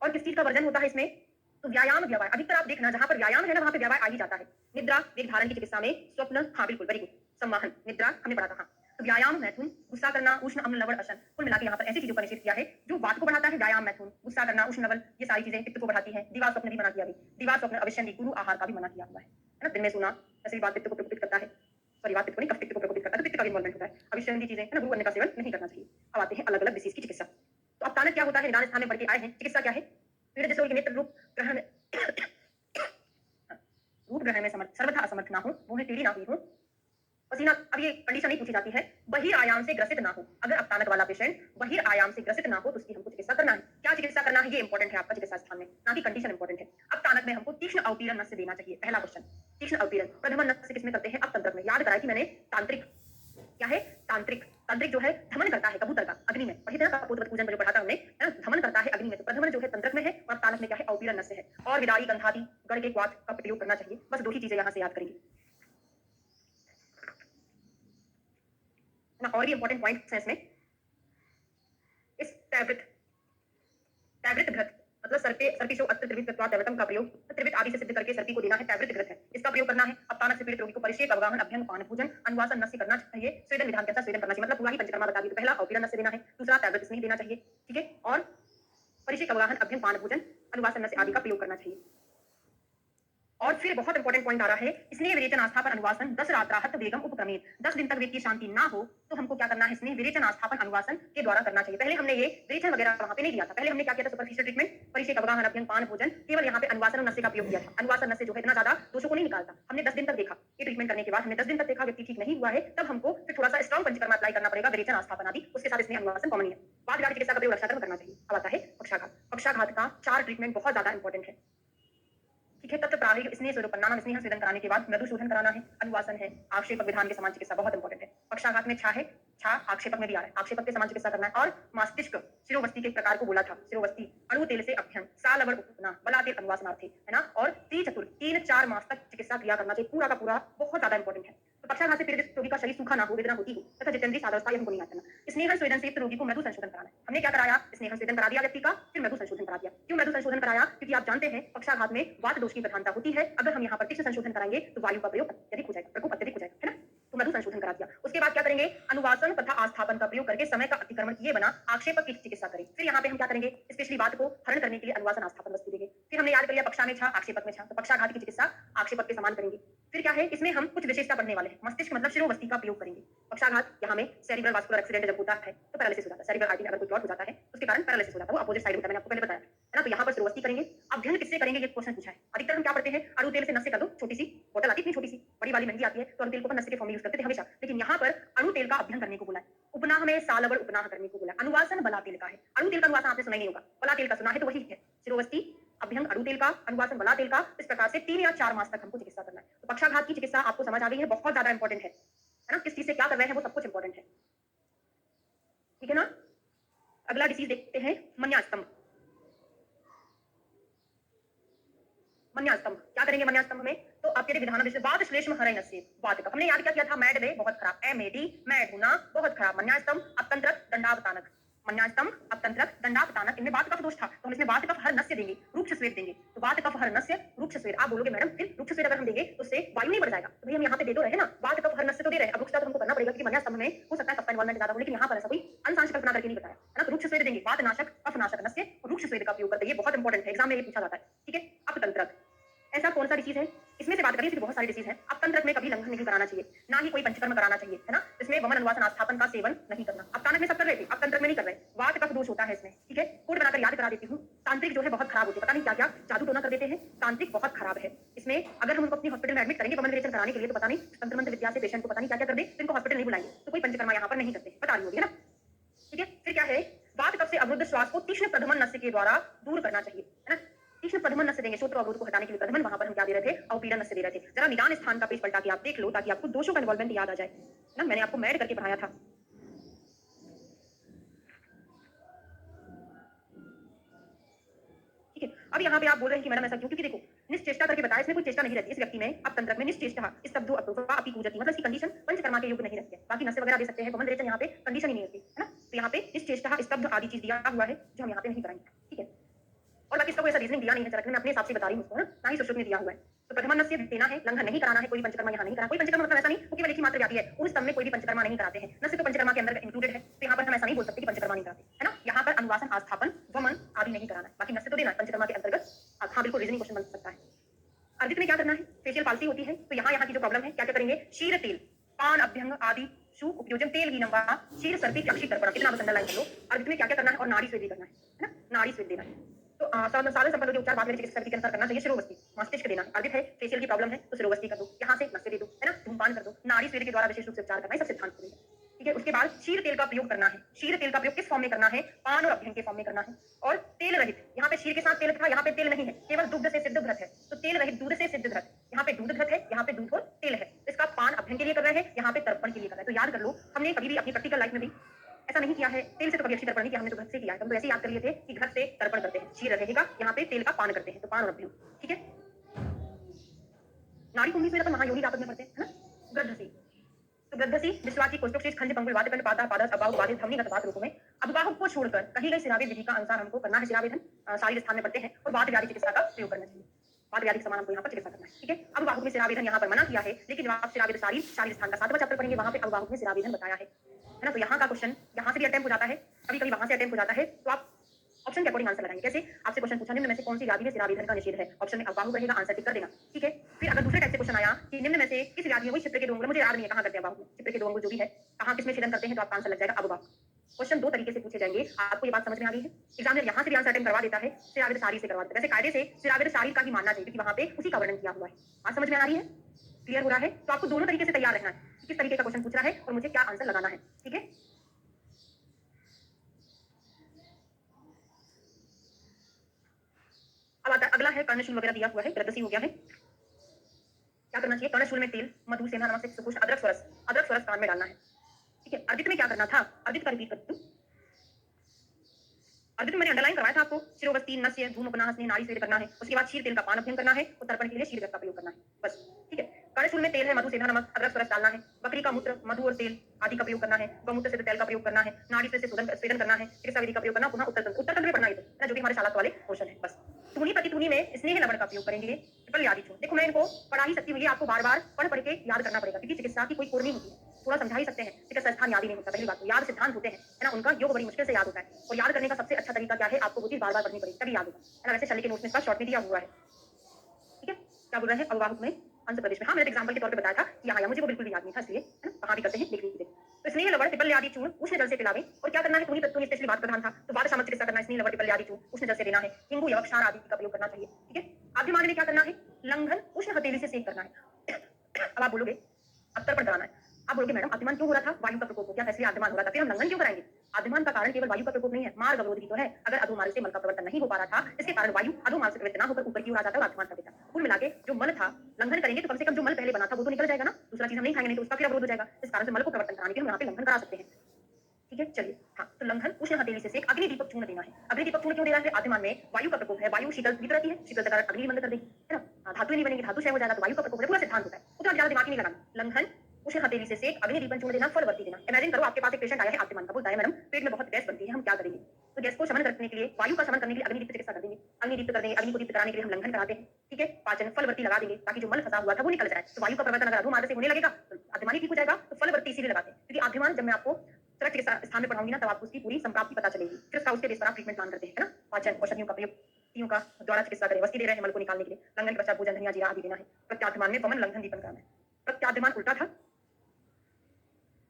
और किस चीज का वर्जन होता है इसमें? तो व्यायाम, व्यवहार। अधिकतर आप देखना जहां पर व्यायाम है ना, वहां पे व्यवहार आ ही जाता है। निद्रा, वेग धारण की चिकित्सा में स्वप्न, हाँ बिल्कुल, वेरी गुड। संवाहन, निद्रा हमने पढ़ा था, हाँ। तो व्यायाम, मैथुन, गुस्सा करना, उष्ण, अम्ल, लवण, अशन, कुल मिला के यहाँ पर ऐसी चीजों का निषेध किया है जो वात को बढ़ाता है। व्यायाम, मैथुन, गुस्सा करना, उष्ण, लवण, ये सारी चीजें पित्त को बढ़ाती है। दीवार स्वप्न भी मना किया, दीवार स्वप्न, अवश्य गुरु आहार का भी मना किया हुआ है ना। दिन में सोना, ऐसी बात पित्त को प्रकोपित करता है, सॉरी बात पित्त को नहीं, कफ पित्त को प्रकोपित करता है, तो पित्त का भी इन्वॉल्वमेंट होता है। अविष्य चीजें है ना, गुरु अन्न का सेवन नहीं करना चाहिए। अब आते हैं अलग अलग डिसीज की चिकित्सा। तो अब तानक क्या होता है, निदान स्थान में पढ़ के आए हैं। चिकित्सा क्या है? पीड़ित जैसे नेत्र रूप ग्रहण रूप ग्रहण में समर्थ, सर्वथा असमर्थ ना हो, मुंह टेढ़ी ना हुई हो, पसीना। अब ये कंडीशन नहीं पूछी जाती है, बहिर्आयाम से ग्रसित ना हो। अगर अपतानक वाला पेशेंट बहिर्आयाम से ग्रसित ना हो तो उसकी हमको चिकित्सा करना है। क्या चिकित्सा करना है, ये इंपॉर्टेंट है आपका चिकित्सा स्थान में, ना कि कंडीशन इंपॉर्टेंट है। अपतानक में हमको तीक्ष्ण अवपीड़न नस्य देना चाहिए। पहला क्वेश्चन, तीक्ष्ण अवपीड़न प्रथम नस्य किसमें करते हैं? अपतंत्रक में। याद कराया कि मैंने तांत्रिक, क्या है? तांत्रिक, तांत्रिक जो है धमन करता है कबूतर का अग्नि में, वही ना कपूत पूजन में जो पढ़ा था हमने, धमन करता है अग्नि में। तो प्रथमन जो है तंत्रक में है और तानक में क्या है? अवपीड़न नस्य है। और विदाई, गंधादि, गण के क्वाथ का प्रयोग करना चाहिए। बस 2 ही चीजें यहाँ से याद करेंगे ना। और भी इंपॉर्टेंट पॉइंट्स हैं इसमें। इस टैबलेट, टैबलेट घृत मतलब सर्पिशो अत्र त्रिवित तत्वा टैबलेटम का प्रयोग त्रिवित आदि से सिद्ध करके सर्पी को देना है। टैबलेट घृत है, इसका प्रयोग करना है। अपतानक से पीड़ित रोगी को परिषेक, अवगाहन, अभ्यंग, पान पूजन, अनुवासन नस्य करना चाहिए। स्वेदन विधान के अनुसार स्वेदन करना चाहिए, मतलब पूरा ही पंचकर्मा बता दी। तो पहला अवपीड़न नस्य देना है, दूसरा टैबलेट इसमें ही देना चाहिए, ठीक है। और परिषेक, अवगाहन, अभ्यंग, पान पूजन, अनुवासन नस्य आदि का प्रयोग करना चाहिए। और फिर बहुत इंपॉर्टेंट पॉइंट आ रहा है, स्नेह विरेचन आस्थापन अनुवासन 10 रात्राहत वेगम उपक्रमेत। 10 दिन तक वेग की शांति ना हो तो हमको क्या करना है? स्नेह विरेचन आस्थापन अनुवासन के द्वारा करना चाहिए। पहले हमने ये विरेचन वगैरह वहां पे नहीं दिया था, पहले हमने क्या किया था? सुपरफिशियल ट्रीटमेंट, परिषेक, अवगाहन, अभ्यंग, पान भोजन, केवल यहाँ पे अनुवासन नस्य का प्रयोग किया था। अनुवासन नस्य जो है इतना ज्यादा दोषों को नहीं निकालता। हमने 10 दिन तक देखा, ये ट्रीटमेंट करने के बाद हमने 10 दिन तक देखा व्यक्ति ठीक नहीं हुआ है, तब हमको फिर थोड़ा सा स्ट्रॉन्ग पंचकर्मा अप्लाई करना पड़ेगा, विरेचन आस्थापन आदि, उसके साथ स्नेह अनुवासन कॉमन है। बाद चिकित्सा का प्रयोग रक्षाकर्म करना चाहिए। अब आता है पक्षाघात। पक्षाघात का 4 ट्रीटमेंट बहुत ज्यादा इंपॉर्टेंट है। ठीक है, तत्व प्रारंभिक स्नेह स्वरूप परिणाम स्नेह स्वेदन कराने के बाद मृदु शोधन कराना है, अनुवासन है, आक्षेपक विधान के समान चिकित्सा बहुत इंपॉर्टेंट है। पक्षाघात में छा है, छा आक्षेपक में भी आ रहा है, आक्षेपक के समान चिकित्सा करना है। और मस्तिष्क शिरोवस्ती के प्रकार को बोला था, शिरोवस्ती अणु तेल से अभ्यंग सालवड़ उपना बला तेल अनुवासनार्थी है ना, और त्रिचतुर 3-4 मास तक चिकित्सा क्रिया करना चाहिए, पूरा का पूरा बहुत ज्यादा इंपॉर्टेंट है। तो पक्षाघात से पीड़ित रोगी का शरीर सूखा ना हो, वेदना होती हो तथा जितेंद्रीय साधावस्था हमको नहीं आना। स्नेह स्वेदन से रोगी को मृदु संशोधन कराना है। हमने क्या कराया, स्नेह स्वेदन करा दिया व्यक्ति का, फिर मृदु संशोधन करा दिया। क्यों मृदु संशोधन कराया, क्योंकि आप जानते हैं पक्षाघात में वात दोष की प्रधानता होती है। अगर हम यहाँ पर तीक्ष्ण संशोधन कराएंगे तो वायु का प्रयोग अत्यधिक हो जाएगा, प्रकोप अत्यधिक हो जाएगा, है ना। तो मृदु संशोधन करा दिया। उसके बाद क्या करेंगे, अनुवासन तथा आस्थापन का प्रयोग करके समय का अतिक्रमण किए बना आक्षेपक की चिकित्सा करें। फिर यहाँ पे हम क्या करेंगे, स्पेशली बात को हरण करने के लिए अनुवासन आस्थापन वस्तु देंगे। फिर हमने याद कर लिया पक्षा में छा आक्षेपक में छा, तो पक्षाघात की चिकित्सा आक्षेपक के समान करेंगे। फिर क्या है, इसमें हम कुछ विशेषता पढ़ने वाले हैं, मस्तिष्क मतलब शिरोवस्ती का प्रयोग करेंगे। पक्षाघात यहाँ में सेरिब्रल वास्कुलर एक्सीडेंट जब होता है तो पैरालिसिस हो जाता है, सेरिब्रल आर्टरी में अगर कोई क्लॉट हो जाता है उसके कारण पैरालिसिस हो जाता है, वो अपोजिट साइड होता है, मैंने आपको पहले बताया है ना। तो यहाँ पर शिरोवस्ती करेंगे। अध्ययन किससे करेंगे, ये क्वेश्चन पूछा है। अधिकतर हम क्या पढ़ते हैं, अणु तेल से नस से कर दो, छोटी सी बोतल आती है, इतनी छोटी सी, बड़ी वाली महंगी आती है, तो अणु तेल को नस के फॉर्म में यूज करते थे हमेशा, लेकिन यहाँ पर अणु तेल का अध्ययन करने को बोला है। उपनाह में सालवड़ उपनाह करने को बोला। अनुवासन बला तेल का है, अणु तेल का अनुवासन आपने सुना ही नहीं होगा, बला तेल का सुना है तो वही है। शिरोवस्ती अभ्यंग अणु तेल का, अनुवासन बला तेल का, इस प्रकार से 3 या 4 मास तक हमको चिकित्सा करना है। तो पक्षाघात की चिकित्सा आपको समझ आ गई है, बहुत ज्यादा इंपॉर्टेंट है ना, किस चीज से क्या कर रहे हैं वो सब कुछ इंपॉर्टेंट है, ठीक है ना। अगला डिसीज देखते हैं, मन्यास्तंभ। मन्यास्तंभ क्या करेंगे, मन्यास्तंभ में तो आपके विधान विषय वात श्लेष्म हरय नस्य वात का हमने याद क्या किया था, मैड में बहुत खराब, एमएडी मैड होना बहुत खराब। मन्यास्तंभ अपतंत्रक दंडावतानक, मन्यास्तंभ अपतंत्रक दंडावतानक, इनमें वात कफ दोष था तो हम इसमें वात कफ हर नस्य देंगे, रूक्ष स्वेद देंगे। तो वात कफ हर नस्य रूक्ष स्वेद, आप बोलोगे मैडम फिर रूक्ष स्वेद अगर हम देंगे तो उससे वायु नहीं बढ़ जाएगा, तो भाई हम यहाँ पे दे तो रहे ना, वात कफ हर नस्य तो दे रहे हैं, अब रूक्षता तो हमको करना पड़ेगा क्योंकि मन्यास्तंभ में हो सकता है कफ का इन्वॉल्वमेंट ज्यादा हो, लेकिन यहाँ पर ऐसा कोई अंशांश कल्पना करके नहीं बताया है ना। तो रूक्ष स्वेद देंगे, वात नाशक कफ नाशक नस्य और रूक्ष स्वेद का प्रयोग करते हैं, ये बहुत इंपॉर्टेंट है, एग्जाम में ये पूछा जाता है, ठीक है। अपतंत्रक ऐसा कौन सा डिसीज है, इसमें से बात करें फिर बहुत सारे डिसीज हैं। अपतंत्रक में कभी लंघन नहीं कराना चाहिए, ना ही कोई पंचकर्म कराना चाहिए, है ना। इसमें वमन अनुवासन आस्थापन का सेवन नहीं करना। अपतानक में सब कर रहे थे, अपतंत्रक में नहीं कर रहे, वात कफ दोष होता है इसमें, ठीक है। कोड बनाकर याद करा देती हूँ। तांत्रिक जो है बहुत खराब होते हैं, पता नहीं क्या क्या जादू टोना कर देते हैं, तांत्रिक बहुत खराब है। इसमें अगर हम उनको अपनी हॉस्पिटल में एडमिट करेंगे वमन विरेचन कराने के लिए, तो पता नहीं तंत्र मंत्र विद्या से पेशेंट को पता नहीं क्या क्या कर दे, तो इनको हॉस्पिटल नहीं बुलाएंगे, तो कोई पंचकर्मा यहाँ पर नहीं करते, बता रही होगी, है ना, ठीक है। फिर क्या है, वात कफ से अवरुद्ध श्वास को तीक्ष्ण प्रधमन नस्य के द्वारा दूर करना चाहिए, है ना। तीक्ष्ण प्रधमन नस्य देंगे, श्रोत्र अवरोध को हटाने के लिए प्रधमन, वहां पर हम क्या दे रहे थे, अवपीड़न नस्य दे रहे थे। जरा निदान स्थान का पेज पलटा के आप देख लो ताकि आपको दोषों का इन्वॉल्वमेंट याद आ जाए ना, मैंने आपको मैड करके पढ़ाया था। ठीक है, अब यहाँ पे आप बोल रहे हैं कि मैडम ऐसा क्यों, क्योंकि देखो निश्चेष्टा करके बताया, इसमें कोई चेष्टा नहीं रहती इस व्यक्ति में। अब तंत्रक में निश्चेष्टा स्तब्धो अपूर्वा अपि पूजति, मतलब इसकी कंडीशन पंचकर्मा के योग्य नहीं रहती है, बाकी नस्य वगैरह दे सकते हैं, वमन विरेचन यहाँ पे कंडीशन ही नहीं रहती है ना। तो यहाँ पे निश्चेष्टा स्तब्ध आदि चीज दिया हुआ है जो हम यहाँ पे नहीं कराएंगे, ठीक है। और बाकी इसका कोई ऐसा रीजनिंग दिया नहीं है, चरक में अपने हिसाब से बता रही हूँ उसको, ना ही सुश्रुत में दिया हुआ है। तो प्रथम नस्य देना है, लंघन नहीं कराना है, कोई पंचकर्मा यहाँ नहीं करा, कोई पंचकर्मा मतलब ऐसा नहीं वो केवल एक ही मात्र व्याधि है, उस स्तंभ में कोई भी पंचकर्मा नहीं कराते हैं, नस्य तो पंचकर्मा के अंदर इंक्लूडेड है, तो यहाँ पर हम ऐसा नहीं बोल सकते कि पंचकर्मा नहीं कराते, है ना। यहाँ पर अनुवासन आस्थापन वमन आदि नहीं कराना है, बाकी नस्य तो देना है पंचकर्मा के अंतर्गत। हाँ बिल्कुल रीजनिंग क्वेश्चन बन सकता है। अर्जित में क्या करना है, फेशियल पाल्सी होती है, तो यहाँ की जो प्रॉब्लम है क्या क्या करेंगे, क्षीर तेल पान अभ्यंग आदि शु उपयोजन तेल हीनम वा क्षीर सर्पी चक्षी तर्पण, इतना बस अंडरलाइन कर लो। अर्जित में क्या क्या करना है, और नाड़ी स्वेद भी करना है ना, नाड़ी स्वेद देना है। तो साधन संपन्न जो उपचार बाद में चिकित्सक के अनुसार करना चाहिए, शिरोवस्ती मस्तिष्क देना है। अर्जित है फेशियल की प्रॉब्लम है तो शिरोवस्ती कर दो, यहाँ से नस्य दे दो, है ना, धूमपान कर दो, नाड़ी स्वेद के द्वारा विशेष रूप से उपचार करना है, सब सिद्धांत करेंगे, ठीक है। उसके बाद क्षीर तेल का प्रयोग करना है, क्षीर तेल का प्रयोग किस फॉर्म में करना है, पान और अभ्यंग के फॉर्म में करना है, और तेल रहित, यहाँ पे क्षीर के साथ तेल था, यहाँ पे तेल नहीं है, केवल दुग्ध से सिद्ध घृत है, तो तेल रहित दूध से सिद्ध घृत, यहाँ पे दूध घृत है, यहाँ पे दूध और तेल है, इसका पान अभ्यंग के लिए कर रहे हैं, यहाँ पे तर्पण के लिए कर रहे हैं। तो याद कर लो, हमने कभी भी अपनी प्रैक्टिकल लाइफ में भी ऐसा नहीं किया है, तेल से तो कभी अच्छी तर्पण नहीं किया, हमने तो घृत से किया है, हम तो ऐसे याद कर लिए थे कि घृत से तर्पण करते हैं, क्षीर रहेगा, यहाँ पे तेल का पान करते हैं, तो पान और अभ्यंग, ठीक है। नाड़ी कुंभी में महायोनि जातक में पढ़ते हैं, है ना। गृद्धसी, तो गृद्धसी विश्वाची कोष्ठोक्षेष खंज पंगुल वातपिंड पादा पादस अबाहु बाधित धमनी गत रूपों में अबबाहु को छोड़कर कही गई शिरावेद विधि का अनुसार हमको करना है शिरावेदन, शारीर स्थान में पढ़ते हैं, और वात व्याधि चिकित्सा का प्रयोग करना चाहिए, वात व्याधि के समान हमको यहाँ पर चिकित्सा करना है, ठीक है। अब बाहु में शिरावेदन यहाँ पर मना किया है, लेकिन जब आप शिरावेद शारीर स्थान का 7वां चैप्टर पढ़ेंगे वहां पे अब बाहु में शिरावेदन बताया है ना। तो यहाँ का क्वेश्चन यहाँ से भी अटेम्प्ट हो जाता है, कभी कभी वहां से अटेम्प्ट हो जाता है, तो आप ऑप्शन के अकॉर्डिंग आंसर लगाएंगे। कैसे, आपसे क्वेश्चन पूछा निम्न में से कौन सी व्याधि में शिरावेदन का निषेध है, ऑप्शन में अबाहु रहेगा, आंसर टिक कर देना, ठीक है। फिर अगर दूसरे टाइप से क्वेश्चन आया कि निम्न में से किस व्याधि में, वही चित्र के दो अंगुल, मुझे याद नहीं है कहाँ करते हैं अबाहु, चित्र के दो अंगुल जो भी है कहाँ किसमें छेदन करते हैं, तो आपका आंसर लग जाएगा अबबाहु। क्वेश्चन दो तरीके से पूछे जाएंगे, आपको ये बात समझ में आ गई है। एग्जामिनर यहाँ से भी आंसर अटेम्प्ट करवा देता है, शिरावेद शारीर से करवा देता है, वैसे कायदे से शिरावेद शारीर का ही मानना चाहिए क्योंकि वहां पे उसी का वर्णन किया हुआ है। बात समझ में आ रही है, क्लियर हो रहा है। तो आपको दोनों तरीके से तैयार रहना है, किस तरीके का क्वेश्चन पूछ रहा है और मुझे क्या आंसर लगाना है, ठीक है। अब आता है अगला है कर्णशूल वगैरह दिया हुआ है, गलत हो गया है। क्या करना चाहिए? कर्णशूल में तेल, मधु, सेंधा नमक से सुपुष्प, अदरक स्वरस कान में डालना है। ठीक है। अर्जित में क्या करना था? अर्जित का रिपीट करती हूँ। अर्जित में मैंने अंडरलाइन करवाया था आपको, शिरोवस्ती, नस्य, धूम उपनाह, स्नेह, नाड़ी स्वेद करना है। उसके बाद क्षीर तेल का पान अभ्यंग करना है और तर्पण के लिए क्षीर रस का प्रयोग करना है, बस। ठीक है। कर्णशूल में तेल है, मधु, सेंधा नमक, अदरक स्वरस डालना है। बकरी का मूत्र, मधु और तेल आदि का प्रयोग करना है। गौमूत्र से तेल का प्रयोग करना है। नाड़ी से स्वेदन करना है। चिकित्सा विधि का प्रयोग करना, पुनः उत्तर में पढ़ना है, तो जो भी हमारे शाला वाले क्वेश्चन है, बस। तूनी प्रतितूनी में स्नेह लवण का प्रयोग करेंगे, ट्रिपल यादी चूर्ण। देखो मैं इनको पढ़ा ही सकती हूँ, ये आपको बार बार पढ़ के याद करना पड़ेगा, क्योंकि चिकित्सा की कोई कुर्मी होती है, थोड़ा समझा ही सकते हैं, चिकित्सा स्थान याद ही नहीं होता। पहली बात तो याद सिद्धांत होते हैं, है ना, उनका योग बड़ी मुश्किल से याद होता है, और याद करने का सबसे अच्छा तरीका क्या है? आपको वो चीज बार बार पढ़नी पड़ेगी, तभी याद होगा, है ना। वैसे शल्य के नोट्स में इसका शॉर्ट में दिया हुआ है। ठीक है। क्या बोल रहे हैं? अववाहक में आंध्र प्रदेश में, हाँ मैंने एग्जाम्पल के तौर पे बताया था कि यहाँ मुझे वो बिल्कुल भी याद नहीं था, इसलिए, है ना, कहाँ भी करते हैं लिख लीजिए। तो स्नेह लवण ट्रिपल यादी चूर्ण उष्ण जल से पिलावे। और क्या करना है? तूनी स्पेशली बात प्रधान था, तो वात शामक चिकित्सा करना है। स्नेह लवण ट्रिपल यादी चूर्ण उष्ण जल से लेना है। हिंगू, यवक, क्षार आदि का प्रयोग करना चाहिए। ठीक है। आद्यमान में क्या करना है? लंघन उष्ण हथेली से सेक करना है। अब आप बोलोगे अब तर्पण कराना है। आप बोलोगे मैडम आद्यमान क्यों हो रहा था? वायु का प्रकोप हो गया, इसलिए आद्यमान हो रहा था, फिर हम लंघन क्यों कराएंगे? आद्यमान का कारण केवल वायु का प्रकोप नहीं है, मार्ग अवरोध भी तो है। अगर अधोमार्ग से मल का प्रवर्तन नहीं हो पा रहा था, इसके कारण वायु अधोमार्ग से प्रवृत्त ना होकर ऊपर की ओर आ जाता है और आद्यमान कर देता है। कुल मिलाके जो मल था, लंघन करेंगे तो कम से कम जो मल पहले बना था वो तो निकल जाएगा ना, दूसरा चीज हम नहीं खाएंगे, नहीं तो उसका फिर अवरोध हो जाएगा। इस कारण से मल को प्रवर्तन कराने के लिए हम यहाँ पे लंघन करा सकते हैं। ठीक है। चलिए, हाँ, तो लंघन उष्ण हथेली से सेक, अग्नि दीपक चूर्ण देना है। अग्नि दीपक चूर्ण क्यों देना है? आद्यमान में वायु का प्रकोप है, वायु शीतल विद रहती है, शीतल के कारण अग्नि बंद कर देगी, है ना। धातु नहीं बनेगी, धातु क्षय हो जाएगा, तो वायु का प्रकोप है, पूरा सिद्धांत होता है, उतना ज्यादा दिमाग नहीं लगाना। लंघन उष्ण हथेली से सेक, अग्नि दीपक चूर्ण देना, फलवर्ती देना। इमेजिन करो आपके पास एक पेशेंट आया है आद्यमान का, बोलता है मैडम पेट में बहुत गैस बनती है, हम क्या करेंगे? तो गैस को शमन करने के लिए, वायु का शमन करने के लिए अग्नि दीप्त चिकित्सा कर देंगे। अग्नि दीप्त कर देंगे, अग्नि को दीप्त कराने के लिए हम लंघन कराते हैं। ठीक है। पाचन फलवर्ती लगा देंगे, ताकि जो मल फंसा हुआ था वो निकल जाए। तो वायु का प्रवर्तन अगर अधोमार्ग से होने लगेगा तो आद्यमान ठीक हो जाएगा, तो फलवर्ती इसीलिए लगाते हैं, क्योंकि आद्यमान जब मैं आपको तुरंत चिकित्सा स्थान में पढ़ाऊंगी ना, तब आपको उसकी पूरी संप्राप्ति पता चलेगी, फिर उसका उसके बेस पर आप ट्रीटमेंट प्लान करते हैं, है ना। पाचन औषधियों का प्रयोग, तीनों का द्वारा चिकित्सा करें। वस्ती दे रहे हैं मल को निकालने के लिए, लंघन के पश्चात भोजन, धनिया, जीरा आदि देना है। प्रत्याद्यमान में वमन, लंघन, दीपन कराना है। प्रत्याद्यमान उल्टा था,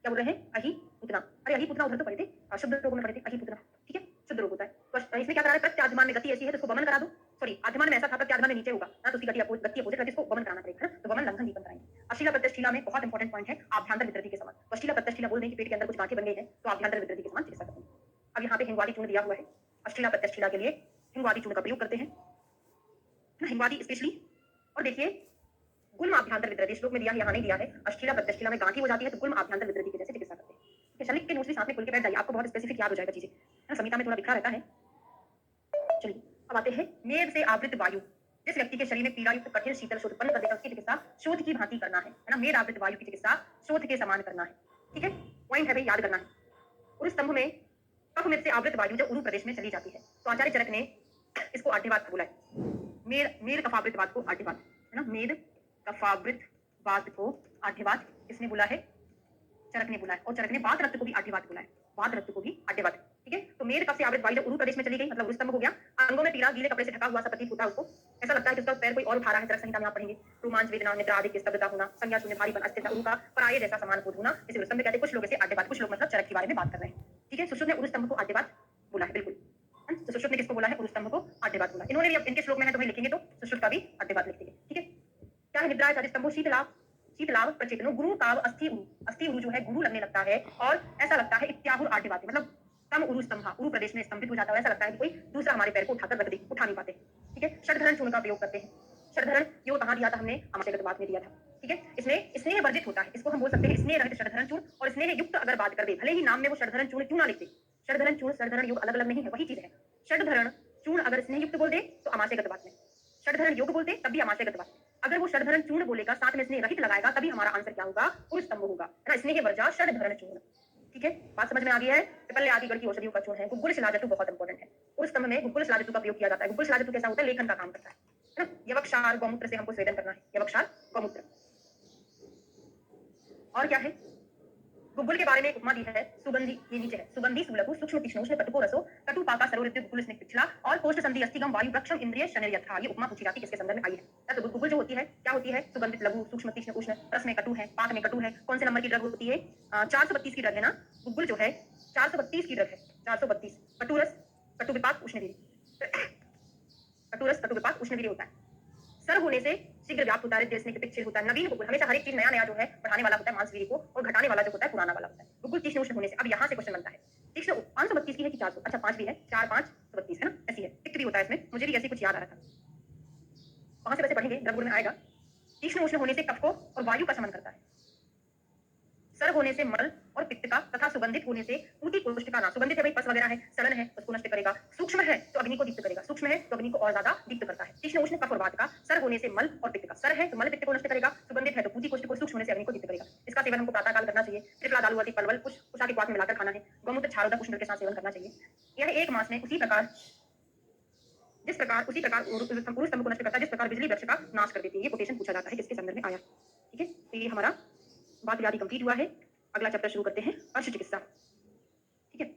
क्या बोल रहे हैं? अहि पुतना। अरे अहि पुतना उधर तो पढ़े थे, शुद्ध रोग में पढ़े थे, अहि पुतना। ठीक है, शुद्ध रोग होता है। तो इसमें क्या करा है? प्रत्याद्यमान में गति ऐसी है तो उसको वमन करा दो। सॉरी, आद्यमान में ऐसा था, प्रत्याद्यमान में नीचे होगा ना, तो उसकी गति अपोजिट रहती है, इसको वमन कराना पड़ेगा, है ना। तो वमन, लंघन, दीपन कराएंगे। अश्लीला प्रत्यष्टीला में बहुत इंपॉर्टेंट पॉइंट है, आभ्यंतर विद्रति के समान। अश्लीला प्रत्यष्टीला बोल दें कि पेट के अंदर कुछ गांठें बन गई है, तो आभ्यंतर विद्रति के समान चिकित्सा करते हैं। अब यहाँ पे हिंगवादी चूर्ण दिया हुआ है, अश्लीला प्रत्यष्टीला के लिए हिंगवादी चूर्ण का प्रयोग करते हैं, है ना, हिंगवादी स्पेशली। और देखिए गुल्म आभ्यंतर विद्रति श्लोक में दिया है, यहाँ नहीं दिया है। अश्लीला प्रत्यष्टीला में गांठी हो जाती है, तो गुल्म आभ्यंतर विद्रति के जैसे चिकित्सा करते हैं। शल्य के नोट्स भी साथ में खुल के बैठ जाइए, आपको बहुत स्पेसिफिक याद हो जाएगा चीजें, है ना। संहिता में थोड़ा बिखरा रहता है। चलिए अब आते हैं मेद से आवृत वायु। जिस व्यक्ति के शरीर में पीड़ा युक्त कठिन शीतल शोथ उत्पन्न कर देगा, उसकी चिकित्सा शोथ की भांति करना है ना। मेद आवृत वायु की चिकित्सा शोथ के समान करना है। ठीक है, पॉइंट है भाई, याद करना है। उस स्तंभ में कफ मेद से आवृत वायु जब उरु प्रदेश में चली जाती है, तो आचार्य चरक ने इसको आढ्यवात बोला है। मेद कफावृत वात को आढ्यवात, है ना, मेद कफावृत वात को आढ्यवात इसने बोला है, चरक ने बोला है। और चरक ने वात रक्त को भी आढ्यवात बोला है, वात रक्त को भी आढ्यवात। ठीक है। तो मेद कफ से आवृत वायु जब उरु प्रदेश में चली गई, मतलब उरुस्तंभ हो गया। अंगों में पीड़ा, गीले कपड़े से ढका हुआ सा प्रतीत होता है उसको, ऐसा लगता है कि उसका पैर कोई और उठा रहा है। चरक संहिता में आप पढ़ेंगे, रोमांच, वेदना, निद्रा आदि की स्तब्धता होना, संज्ञा शून्य, भारीपन, अस्थिरता, उरु का पराये जैसा समान बोध होना, इसे उरुस्तंभ कहते हैं। कुछ लोग इसे आढ्यवात, कुछ लोग मतलब चरक के बारे में बात कर रहे हैं। ठीक है। सुश्रुत ने उरुस्तंभ को आढ्यवात बोला है, बिल्कुल। तो सुश्रुत ने किसको बोला है? उरुस्तंभ को आढ्यवात बोला। इन्होंने भी अब इनके श्लोक में है, तो लिखेंगे तो सुश्रुत का भी आढ्यवात लिख देंगे। ठीक है। क्या है? निद्रा स्तंभो शीतलाभ, शीतलाभ प्रचेतनो गुरु काव अस्थि उरु। अस्थि उरु जो है गुरु लगने लगता है, और ऐसा लगता है इत्याहुर आढ्यवात, मतलब तम उरु स्तंभा, उरु प्रदेश में स्तंभित हो जाता है, ऐसा लगता है कि कोई दूसरा हमारे पैर को उठाकर रख दे, उठा नहीं पाते। ठीक है। षडधरण चूर्ण का प्रयोग करते हैं। षडधरण यो कहाँ दिया था हमने? आमाशयगत बात में दिया था। ठीक है। इसमें स्नेह वर्जित होता है, इसको हम बोल सकते हैं स्नेह रहित षडधरण चूर्ण। और स्नेह युक्त अगर बात कर दे, भले ही नाम में वो षडधरण चूर्ण क्यों ना लिखते, षडधरण चूर्ण षडधरण योग अलग अलग नहीं है, वही चीज है। षडधरण चूर्ण अगर स्नेह युक्त बोल दे तो आमाशयगत बात में, षडधरण योग बोलते तब भी आमाशयगत बात। अगर वो षडधरण चूर्ण बोलेगा, साथ में स्नेह रहित लगाएगा, तभी हमारा आंसर क्या होगा? उरुस्तंभ होगा, है ना। स्नेह वर्जा षडधरण चूर्ण। ठीक है, बात समझ में आ गई है। पल्ले आदि गण की औषधियों का चूर्ण है। गुग्गुल शिलाजटु बहुत इंपॉर्टेंट है। उरुस्तंभ में गुग्गुल शिलाजटु का प्रयोग किया जाता है। गुग्गुल शिलाजटु कैसा होता है? लेखन का काम करता है ना। यवक्षार गौमूत्र से हमको स्वेदन करना है, यवक्षार गौमूत्र। और क्या है? गुग्गुल के बारे में एक उपमा दी है, सुगंधी, ये नीचे है, सुगंधी सुलभु सूक्ष्म तीक्ष्णोष्ण कटुको रसो कटु पाका सरो ऋतु गुग्गुल स्निग्ध पिछला और कोष्ठ संधि अस्थिगम वायु वृक्षम इंद्रिय शनर यथा। ये उपमा पूछी जाती है, किसके संदर्भ में आई है? तो गुग्गुल जो होती है क्या होती है? सुगंधित, लघु, सूक्ष्म तीक्ष्ण उष्ण, रस में कटु है, पाक में कटु है। कौन से नंबर की ड्रग होती है? 432 की ड्रग है ना। गुग्गुल जो है 432 की ड्रग है, 432। कटुरस, कटु विपाक, उष्णवीर्य, कटुरस, कटु विपाक, उष्णवीर्य होता है। सर्व होने से शीघ्र व्याप्त होता है, देश में पिछले होता है। नवीन गुग्गुल, हमेशा हर एक चीज नया नया जो है बढ़ाने वाला होता है मांसवीर्य को, और घटाने वाला जो होता है पुराना वाला होता है। गुग्गुल तीक्ष्ण उष्ण होने से, अब यहाँ से क्वेश्चन बनता है, तीक्ष्ण 532 की है कि 400? अच्छा 5 भी है, 4 5 32, है ना, ऐसी है। तिक्त भी होता है इसमें, मुझे भी ऐसी कुछ याद आ रहा था। वहां से वैसे पढ़ेंगे, द्रवगुण में आएगा। तीक्ष्ण उष्ण होने से कफ को और वायु का शमन करता है। सर होने से मल और पित्त का तथा सुगंधित होने से ऊटी कोष्ठ का नाश। सुगंधित है भाई, पस वगैरह है, सड़न है, उसको नष्ट करेगा। सूक्ष्म है तो अग्नि को दीप्त करेगा, सूक्ष्म है तो अग्नि को और ज्यादा दीप्त करता है। तीक्ष्ण उष्ण कफ और वात का। सर होने से मल और पित्त का। सर है तो मल पित्त को नष्ट करेगा, सुगंधित है तो ऊटी कोष्ठ को, सूक्ष्म होने से अग्नि को दीप्त करेगा। इसका सेवन हमको प्रातः काल करना चाहिए। त्रिफला दालू आदि परवल कुछ उषा के क्वाथ में मिलाकर खाना है। गौमूत्र क्षारोदक उष्ण के साथ सेवन करना चाहिए। यह एक मास में उसी प्रकार पुरुष स्तंभ को नष्ट करता है जिस प्रकार बिजली वृक्ष का नाश कर देती है। ये कोटेशन पूछा जाता है, किसके संदर्भ में आया। ठीक है, तो ये हमारा वात व्याधि कंप्लीट हुआ है। अगला चैप्टर शुरू करते हैं, अर्श चिकित्सा। ठीक है,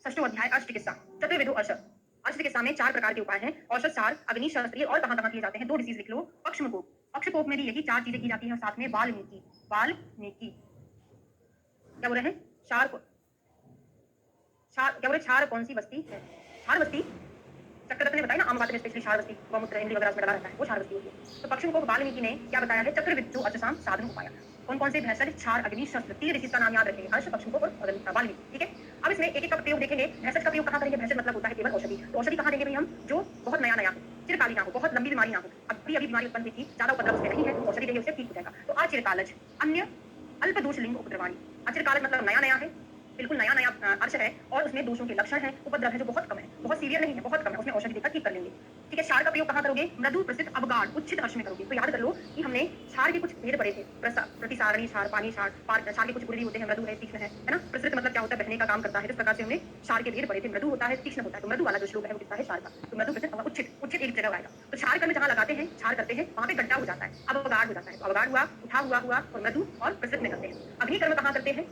षष्ठों अध्याय अर्श चिकित्सा। चतुर्विधो अर्श। अर्श चिकित्सा में 4 प्रकार के उपाय हैं। औषध, सार, अग्नि शस्त्र और कहां किए जाते हैं। 2 डिसीज लिख लो। पक्षमकोप, पक्षकोप में भी यही 4 चीजें की जाती हैं। साथ में वाल्मीकि, वाल्मीकि क्या बोल रहे हैं, क्षार क्या बोले, क्षार कौन सी बस्ती है, क्षार बस्ती। चक्ररत्न ने बताया ना, आम बात में स्पेशली क्षार बस्ती, गौमूत्र इमली वगैरह में डाला रहता है, वो क्षार बस्ती होती है। तो पक्षियों को वाल्मीकि ने क्या बताया है, चतुर्विधो अर्चसाम साधन उपाय। कौन कौन से, भैंसज, क्षार, अग्नि, शस्त्र। 3 डिसीज का नाम याद रखेंगे, हर्ष, पक्षियों को और वाल्मीकि। ठीक है, अब इसमें एक एक का प्रयोग देखेंगे। भैंसज का प्रयोग कहां करेंगे, भैंसज मतलब होता है केवल औषधि। तो औषधि कहां देंगे भाई हम, जो बहुत नया नया हो, चिरकाली ना हो, बहुत लंबी बीमारी ना हो, अभी अभी बीमारी उत्पन्न हुई थी, ज्यादा उपद्रव उसमें नहीं है, तो औषधि देंगे, उससे ठीक हो जाएगा। तो अचिरकालज, अन्य अल्प दोष लिंग उपद्रवाणी। अचिरकालज मतलब नया नया है, बिल्कुल नया नया अर्श है और उसमें दोषों के लक्षण है, उपद्रव है जो बहुत कम है, बहुत सीवियर नहीं है, बहुत कम है, उसमें औषधि देकर ठीक कर लेंगे। ठीक है, क्षार का प्रयोग कहां करोगे, मृदु प्रसिद्ध अवगाढ़ उच्छित अर्श में करोगे। तो याद कर लो कि हमने क्षार के कुछ भेद पढ़े थे, प्रतिसारणी क्षार, पानी क्षार, क्षार के कुछ गुण होते हैं, मृदु है, तीक्ष्ण है ना। प्रसिद्ध मतलब क्या होता है, बहने का काम करता है। इस प्रकार से हमने क्षार के भेद पढ़े थे। मृदु होता है, तीक्ष्ण होता है। तो मृदु वाला जो श्लोक है वो किसका है, क्षार का। तो मृदु प्रसिद्ध उच्छित, उच्छित एक जगह आएगा। तो क्षार कर्म जहां लगाते हैं, क्षार करते हैं, वहां पे गड्ढा हो जाता है, अवगाढ़ हो जाता है। तो अवगाढ़ हुआ, उठा हुआ और मृदु और प्रसिद्ध में करते हैं। अग्नि कर्म कहां करते हैं,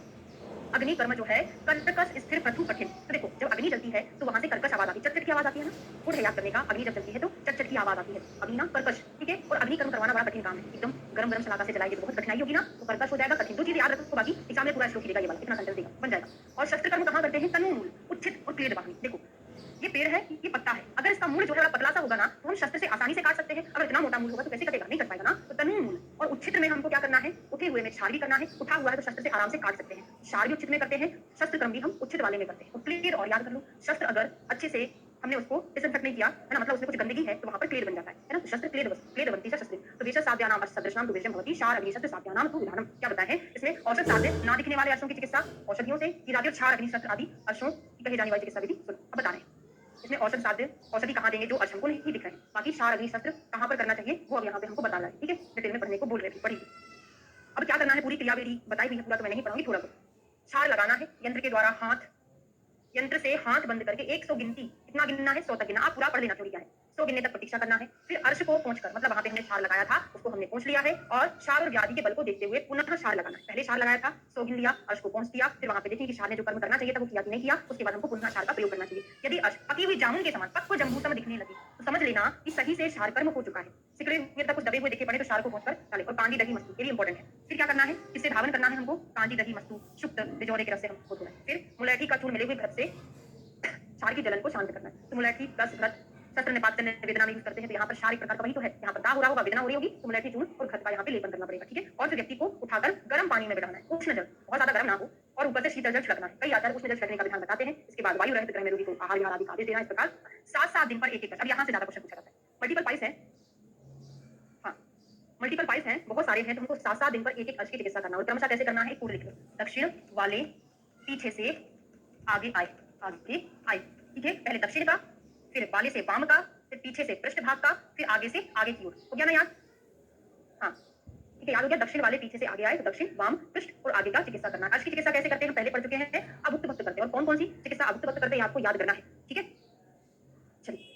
अग्नि कर्म जो है कर्कश स्थिर पृथु कठिन। तो देखो जब अग्नि जलती है तो वहां से कर्कश आवाज आती है, चटचट की आवाज आती है ना, गुण है याद करने का। अग्नि जब जलती है तो चटचट की आवाज आती है, अग्नि ना कर्कश। ठीक है, और अग्नि कर्म करवाना बड़ा कठिन काम है, एकदम गरम गरम सलाखा से जलाएंगे तो बहुत कठिनाई होगी ना, तो कर्कश हो जाएगा, कठिन। 2 चीजें याद रखो, बाकी एग्जाम में पूरा श्लोक लिखेगा, ये वाला इतना सेंटेंस देगा, बन जाएगा। और शस्त्र कर्म कहां करते हैं, तनु मूल, उच्छित और क्लेद वाहनी। देखो ये पेड़ है, ये पत्ता है, अगर इसका मूल जो है पतला सा होगा ना तो हम शस्त्र से आसानी से काट सकते हैं। अगर इतना मोटा मूल होगा तो कैसे कटेगा, नहीं कट पाएगा ना। तो तनु मूल और उच्छित में हमको क्या करना है, उठे हुए में क्षार भी करना है, उठा हुआ है तो शस्त्र से आराम से काट सकते हैं। क्षार भी उच्छित में करते हैं, शस्त्र क्रम भी हम उच्छित वाले में करते हैं। तो क्लियर और याद कर लो, शस्त्र अगर अच्छे से हमने उसको डिसइंफेक्ट नहीं किया है ना, मतलब उसमें कुछ गंदगी है तो वहां पर क्लेद बन जाता है ना। तो शस्त्र क्लेदवंती शस्त्र। तो वेश साध्यानाम सदृशनाम तो वेशम भवति, क्षार अग्नि शस्त्र साध्यानाम तो विधानम। क्या बताया है इसमें, औषध साध्य ना दिखने वाले अर्शों की चिकित्सा औषधियों से की जाती है, क्षार अग्नि शस्त्र आदि अर्शों की कही जाने वाली चिकित्सा विधि बता रहे हैं। इसमें औषध साध्य, औषधि कहां देंगे, जो अर्श हमको नहीं दिख रहे हैं। बाकी क्षार अग्नि शस्त्र कहां पर करना चाहिए वो अब यहाँ पे हमको बता रहा है। ठीक है, डिटेल में पढ़ने को बोल रहे हैं, पढ़िए। अब क्या करना है, पूरी क्रियाविधि बताई हुई है, पूरा तो मैं नहीं पढ़ूंगी, थोड़ा बहुत। क्षार लगाना है यंत्र के द्वारा, यंत्र से हाथ बंद करके 100 गिनती, कितना गिनना है, 100 तक गिनना। आप पूरा पढ़ लेना, चोरी क्या है, 100 गिनने तक प्रतीक्षा करना है। फिर अर्श को पहुंचकर, मतलब वहां पे हमने क्षार लगाया था उसको हमने पहुंच लिया है, और क्षार और व्याधि के बल को देखते हुए पुनः क्षार लगाना है। पहले क्षार लगाया था, 100 गिन लिया, अर्श को पहुंच दिया, फिर वहां पे देखिए कि क्षार ने जो कर्म करना चाहिए था वो किया कि नहीं किया, उसके बाद हमको पुनः क्षार का प्रयोग करना चाहिए। यदि अर्श पकी हुई जामुन के समान पक्व जम्बूसम दिखने लगे तो समझ लेना कि सही से क्षार कर्म हो चुका है। सिकड़े हुए तक कुछ दबे हुए देखे पड़े तो क्षार को पहुंचकर डाले। और कांडी दही मस्तु, ये भी इंपॉर्टेंट है। फिर क्या करना है, किससे धावन करना है हमको, कांडी दही मस्तु शुक्त बिजोरे के रस से हमको धोना है। फिर मुलैठी का चूर्ण मिले हुए घृत से क्षार की जलन को शांत करना है। तो मुलैठी प्लस घृत, शस्त्र निपात करने वेदना में यूज करते हैं, तो यहाँ पर क्षार एक प्रकार का वही तो है, यहाँ पर दाग हो रहा होगा, वेदना हो रही होगी, तो मुलैठी चूर्ण और घृत का यहाँ पे लेपन करना पड़ेगा। ठीक है, और फिर व्यक्ति को उठाकर गर्म पानी में बिठाना है, उष्ण जल, बहुत ज्यादा गर्म ना हो, और ऊपर से शीतल जल छिड़कना है। कई आचार्य उष्ण जल छिड़कने का विधान बताते हैं। इसके बाद वायु रहित ग्रह में रोगी को आहार विहार आदि का आदेश देना। इस प्रकार 7-7 दिन पर एक। अब यहाँ से ज्यादा क्वेश्चन पूछा जाता है, मल्टीपल पाइल्स है, हाँ मल्टीपल पाइल्स हैं, बहुत सारे हैं, तो हमको 7-7 दिन पर एक अर्श की चिकित्सा करना। और क्रमशः कैसे करना है, पूर्ण लिख लो। दक्षिण वाले पीछे से आगे आए, आगे आए। ठीक है, पहले दक्षिण का, फिर वाले से वाम का, फिर पीछे से पृष्ठ भाग का, फिर आगे से आगे की ओर। हो गया ना याद, हाँ ठीक है, याद हो गया। दक्षिण वाले पीछे से आगे आए, तो दक्षिण वाम पृष्ठ और आगे का चिकित्सा करना है। अर्श की चिकित्सा कैसे करते हैं, पहले पढ़ चुके हैं, अभुक्त भक्त करते हैं। और कौन कौन सी चिकित्सा अभुक्त भक्त करते हैं आपको याद करना है। ठीक है, चलिए।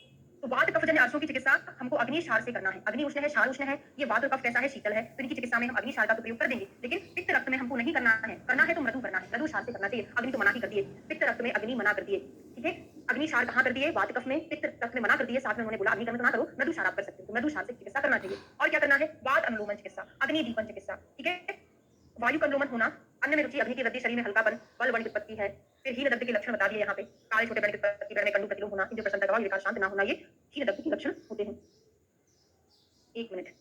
तो वात कफ जन्य अर्शों की चिकित्सा हमको अग्नि क्षार से करना है। अग्नि उष्ण है, क्षार उष्ण है, ये वात और कफ कैसा है, शीतल है, तो इनकी चिकित्सा में हम अग्नि क्षार का प्रयोग कर देंगे। लेकिन पित्त रक्त में हमको नहीं करना है, करना है तो मृदु करना है, मृदु क्षार से करना चाहिए। अग्नि तो मना ही कर दिए, पित्त रक्त में अग्नि मना कर दिए। ठीक है, अग्नि क्षार कहां कर दिए, वात कफ में, पित्त रक्त में मना कर दिए। साथ में उन्होंने बोला अग्नि कर्म तो ना करो, मृदु क्षार आप कर सकते हो, तो मृदु क्षार से चिकित्सा करना चाहिए। और क्या करना है, वात अनुलोमन चिकित्सा, अग्नि दीपन चिकित्सा। ठीक है, वायु का अनुलोमन होना, अन्न में रुचि, अग्नि की वृद्धि, शरीर में हल्कापन, बल वर्ण उत्पत्ति है। फिर हीन दग्ध के लक्षण बता दिए यहाँ पे, काले छोटे वर्ण की उत्पत्ति, वर्ण में कंडू प्रतिलोम होना, इंद्र प्रसन्न दबाव, विकार शांत ना होना, ये हीन दग्ध के लक्षण होते हैं। 1 मिनट है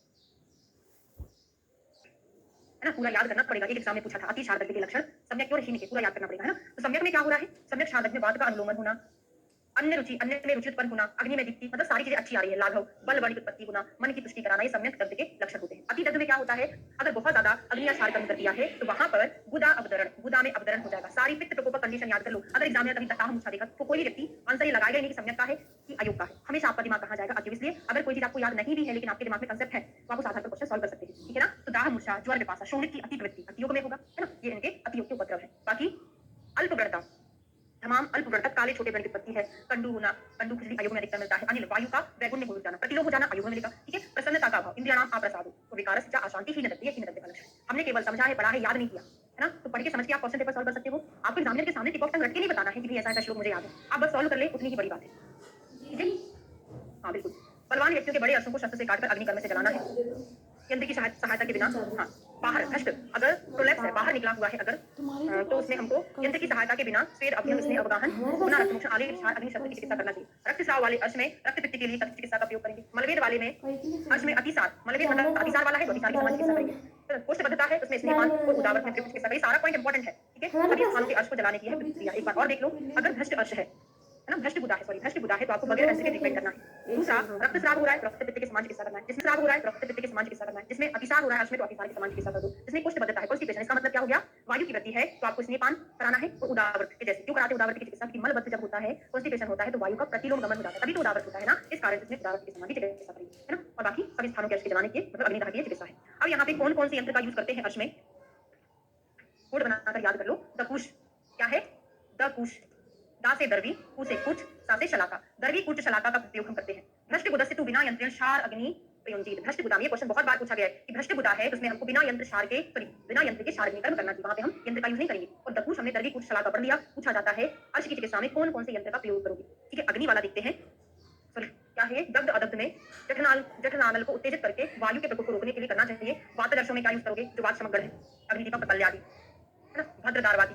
ना, पूरा याद करना पड़ेगा, एक एग्जाम में पूछा था, अति क्षार दग्ध के लक्षण, सम्यक और हीन के पूरा याद करना पड़ेगा, है ना। तो सम्यक में क्या हो रहा है, सम्यक क्षार दग्ध में वात का अनुलोमन होना, अन्य रुचि, अन्य में रुचि उत्पन्न होना, अग्नि में दीप्ति, मतलब सारी चीजें अच्छी आ रही है, लाघव, बल बल की उत्पत्ति होना, मन की तुष्टि कराना, ये सम्यक दग्ध के लक्षण होते हैं। अति दग्ध में क्या होता है, अगर बहुत ज्यादा अग्नि या क्षार कर्म कर दिया है तो वहां पर गुदा अवतरण, गुदा में अवतरण हो जाएगा। सारी पित्त प्रकोप कंडीशन याद कर लो। अगर एग्जाम में कभी दाह मूर्छा देखा तो कोई भी व्यक्ति आंसर ये लगाएगा नहीं कि सम्यक का है कि अयोग का है, हमेशा आपका दिमाग कहाँ जाएगा, अयोग। इसलिए अगर कोई चीज आपको याद नहीं भी है लेकिन आपके दिमाग में कंसेप्ट है तो आप उस आधार पर क्वेश्चन सॉल्व कर सकते हैं, ठीक है ना। तो दाह मूर्छा, ज्वर विपाशा, शोणित की अति प्रवृत्ति अतियोग में होगा, है ना, ये इनके अतियोग के उपद्रव है। बाकी अल्पव्रणता, तमाम अल्पव्रणता काले छोटे व्रण की उत्पत्ति है। कंडू होना, कंडू खुजली अयोग में अधिकतर मिलता है। अनिल, वायु का वैगुण्य हो जाना, प्रतिलोम हो जाना अयोग में मिलेगा, ठीक है। प्रसन्नता का अभाव, इंद्रियाणाम अप्रसादो, तो विकारस्य च अशांति ही नदत्ते, यही नदत्ते का लक्षण। हमने केवल समझा है, पढ़ा है, याद नहीं किया, है ना। तो पढ़ के समझ के आप क्वेश्चन पेपर सॉल्व कर सकते हो। आपको एग्जामिनर के सामने टिक ऑफ टंग रट के नहीं बताना है कि भाई ऐसा ऐसा श्लोक मुझे याद है, आप बस सॉल्व कर ले, उतनी ही बड़ी बात है, ठीक है। हाँ बिल्कुल, बलवान व्यक्तियों के बड़े अश्वों को शस्त्र से काटकर अग्निकर्म से जलाना है, यंत्र की सहायता के बिना। हाँ, बाहर भ्रष्ट, अगर प्रोलेप्स है, बाहर निकला हुआ है अगर, तो उसमें हमको यंत्र की सहायता के बिना स्वेद अभ्यंग स्नेह अवगाहन पुनः रक्त मोक्षण आदि अग्नि शस्त्र की चिकित्सा करना चाहिए। रक्तस्राव वाले अर्श में रक्त पित्त के लिए शस्त्र चिकित्सा का उपयोग करेंगे। मलवेद वाले में अर्श में अतिसार, मलवेद मतलब अतिसार वाला है तो अतिसार की समान चिकित्सा करेंगे। कोष्ठबद्धता है उसमें स्नेहपान और उदावत में तृप्त चिकित्सा, ये सारा पॉइंट इंपॉर्टेंट है, ठीक है। सभी स्थानों के अर्श को जलाने की है प्रक्रिया। एक बार और देख लो, अगर भ्रष्ट अर्श है ना, भ्रष्ट बुधा है, सॉरी भ्रष्ट बुधा है, तो आपको बगैर अंश के ट्रीटमेंट करना है। दूसरा, रक्तस्राव हो रहा है तो रक्त पित्त के समान चिकित्सा करना है। जिसमें स्राव हो रहा है तो रक्त पित्त के समान चिकित्सा करना है। जिसमें अतिसार हो रहा है उसमें तो अतिसार के समान चिकित्सा कर दो। जिसमें कोष्ठबद्धता है, कॉन्स्टिपेशन, इसका मतलब क्या हो गया, वायु की वृद्धि है तो आपको स्नेहपान कराना है और उदावृत के जैसे। क्यों कराते उदावृत की चिकित्सा, की मलबद्ध जब होता है, कॉन्स्टिपेशन होता है तो वायु का प्रतिलोम गमन हो जाता है, तभी तो उदावृत होता है ना, इस कारण से उदावृत के समान की चिकित्सा करेंगे, है ना। और बाकी सभी स्थानों के अर्श के जलाने की मतलब अग्निदाह की चिकित्सा है। अब यहाँ पे कौन कौन से यंत्र का यूज करते हैं अर्श में, कोड बनाकर याद कर लो। दकुश क्या है, दकुश, दा से दर्वी, कु से कुच, सा से शलाका, दर्वी कुच शलाका का उपयोग हम करते हैं। भ्रष्ट बुधा से तू बिना यंत्र क्षार अग्नि प्रयोजित, भ्रष्ट बुधा में ये क्वेश्चन बहुत बार पूछा गया है कि भ्रष्ट बुधा है तो उसमें हमको बिना यंत्र क्षार के, सॉरी बिना यंत्र के क्षार कर्म करना चाहिए, वहां पे हम यंत्र का यूज नहीं करेंगे। और दकुश हमने दर्वी कुच शलाका पढ़ लिया। पूछा जाता है अर्श की चिकित्सा में कौन कौन से यंत्र का प्रयोग करोगे, ठीक है। अग्नि वाला देखते हैं, सॉरी क्या है, दग्ध अदग्ध में जठरानल को उत्तेजित करके वायु के प्रकोप को रोकने के लिए करना चाहिए। वातदर्शों में क्या यूज करोगे, जो वात समग्र है, अग्निदीपक प्रकल्यादि, है ना, भद्रदारवादी,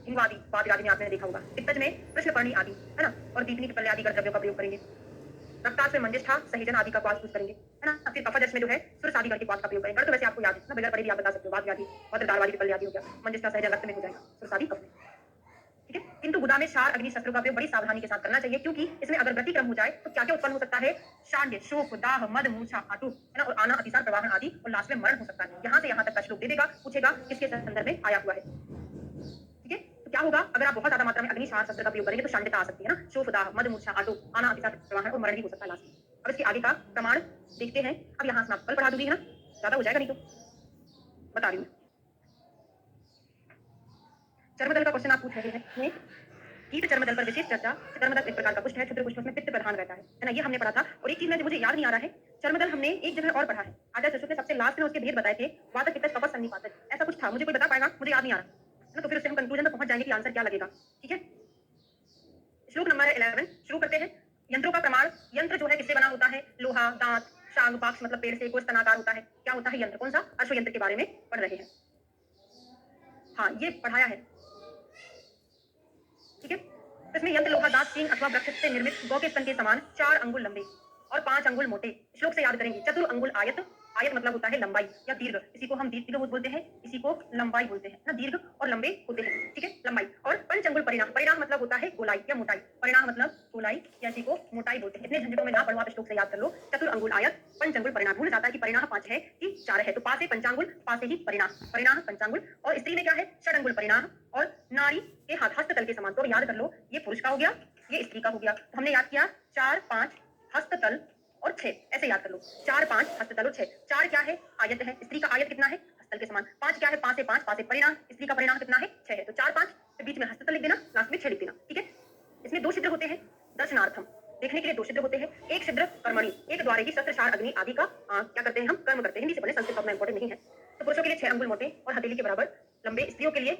हिंगवादी, वाद आदि में आपने देखा होगा। पित्तज में कृष्णपर्णी आदि, है ना, और दीपनी पिपल्य आदि द्रव्यों का प्रयोग करेंगे। रक्तास में मंजिष्ठा सहेजन आदि का क्वास यूज करेंगे, है ना। फिर कफदर्श में जो है सुरस आदि करके क्वास का प्रयोग करेंगे। तो वैसे आपको याद है ना, बगैर पढ़े भी आप बता सकते हो। वाद आदि, भद्रदारवादी, पिपल्य आदि हो गया, मंजिष्ठा सहेजन रक्त में हो जाएगा, सुरस आदि कफ में, ठीक है। किंतु बुधा में क्षार अग्नि शस्त्रों का प्रयोग बड़ी सावधानी के साथ करना चाहिए, क्योंकि इसमें अगर गति क्रम हो जाए तो क्या क्या उत्पन्न हो सकता है, शांड्य, शोक, दाह, मद, मूर्छा, आतु, है ना, और आना, अतिसार, प्रवाहन आदि, और लास्ट में मरण हो सकता है। यहाँ से यहाँ तक का श्लोक दे देगा, पूछेगा किसके संदर्भ में आया हुआ है, ठीक है। तो क्या होगा, अगर आप बहुत ज्यादा मात्रा में अग्नि क्षार शस्त्र का प्रयोग करेंगे तो शांडता आ सकती है ना, शोक, दाह, मद, मूर्छा, आतु, आना, अतिसार, प्रवाहन और मरण भी हो सकता है लास्ट में। अब इसके आगे का प्रमाण देखते हैं। अब यहाँ से मैं कल पढ़ा दूंगी, है ना, ज्यादा हो जाएगा नहीं तो बता रही हूँ। चर्मदल का क्वेश्चन आप पूछ रहे हैं, कीट चर्मदल पर विशेष चर्चा। चर्मदल एक प्रकार का पुष्ट है, क्षुद्र पुष्प में पित्त प्रधान रहता है ना, ये हमने पढ़ा था। और एक चीज में मुझे याद नहीं आ रहा है, चर्मदल हमने एक जगह और पढ़ा है, आचार्य सुश्रुत ने सबसे लास्ट में उसके भेद बताए थे, वातक पित्त कफत सन्निपातक, ऐसा कुछ था, मुझे कोई बता पाएगा, मुझे याद नहीं आ रहा है ना। तो फिर उससे हम कंक्लूजन तक पहुंच जाएंगे कि आंसर क्या लगेगा, ठीक है। श्लोक नंबर 11 शुरू करते हैं। यंत्रों का प्रमाण, यंत्र जो है किससे बना होता है, लोहा, दांत, शांग, पाक्ष मतलब पेड़ से, कोष स्तनाकार होता है। क्या होता है यंत्र, कौन सा, अश्व यंत्र के बारे में पढ़ रहे हैं, हाँ ये पढ़ाया है, ठीक है। इसमें यंत्र लोहा, दांत, सींग अथवा वृक्ष से निर्मित गौ के स्तन के समान 4 अंगुल लंबे और 5 अंगुल मोटे। श्लोक से याद करेंगे। चतुर अंगुल आयत, आयत मतलब होता है लंबाई या दीर्घ, इसी को हम दीर्घ बोलते हैं, इसी को लंबाई बोलते हैं ना, दीर्घ और लंबे होते हैं, ठीक है, लंबाई। और 5 अंगुल परिणाम, परिणाम मतलब होता है गोलाई या मोटाई, परिणाम मतलब गोलाई या इसी को मोटाई बोलते हैं। इतने झंझटों में ना पढ़ो, आप श्लोक से याद कर लो। चतुर अंगुल आयत, 5 अंगुल परिणाम, भूल जाता है कि परिणाम 5 है कि 4 है, तो पा से पंचांगुल, पा से ही परिणाम, परिणाम पंचांगुल। और स्त्री में क्या है, षड परिणाम, और नारी के हाथ हस्ततल के समान, तो याद कर लो, ये पुरुष का हो गया, ये स्त्री का हो गया। तो हमने याद किया 4, 5 हस्ततल और 6, ऐसे याद कर लो, 4, 5 हस्ततल और 6। 4 क्या है, आयत है, स्त्री का आयत कितना है, हस्ततल के समान। 5 क्या है, 5 से 5, 5 से परिणाम, स्त्री का परिणाम कितना है, 6 है, तो 4, 5 के बीच में हस्ततल लिख देना, लास्ट में 6 लिख देना, ठीक है। इसमें 2 छिद्र होते हैं, दर्शनार्थम, देखने के लिए 2 छिद्र होते हैं। एक छिद्र कर्मणि, एक द्वारे ही शस्त्र, क्षार, अग्नि आदि का क्या करते हैं हम, कर्म करते हैं। हिंदी से पढ़े, संस्कृत में इंपॉर्टेंट नहीं है। तो पुरुषों के लिए 6 अंगुल मोटे और हथेली के बराबर लंबे, स्त्रियों के लिए,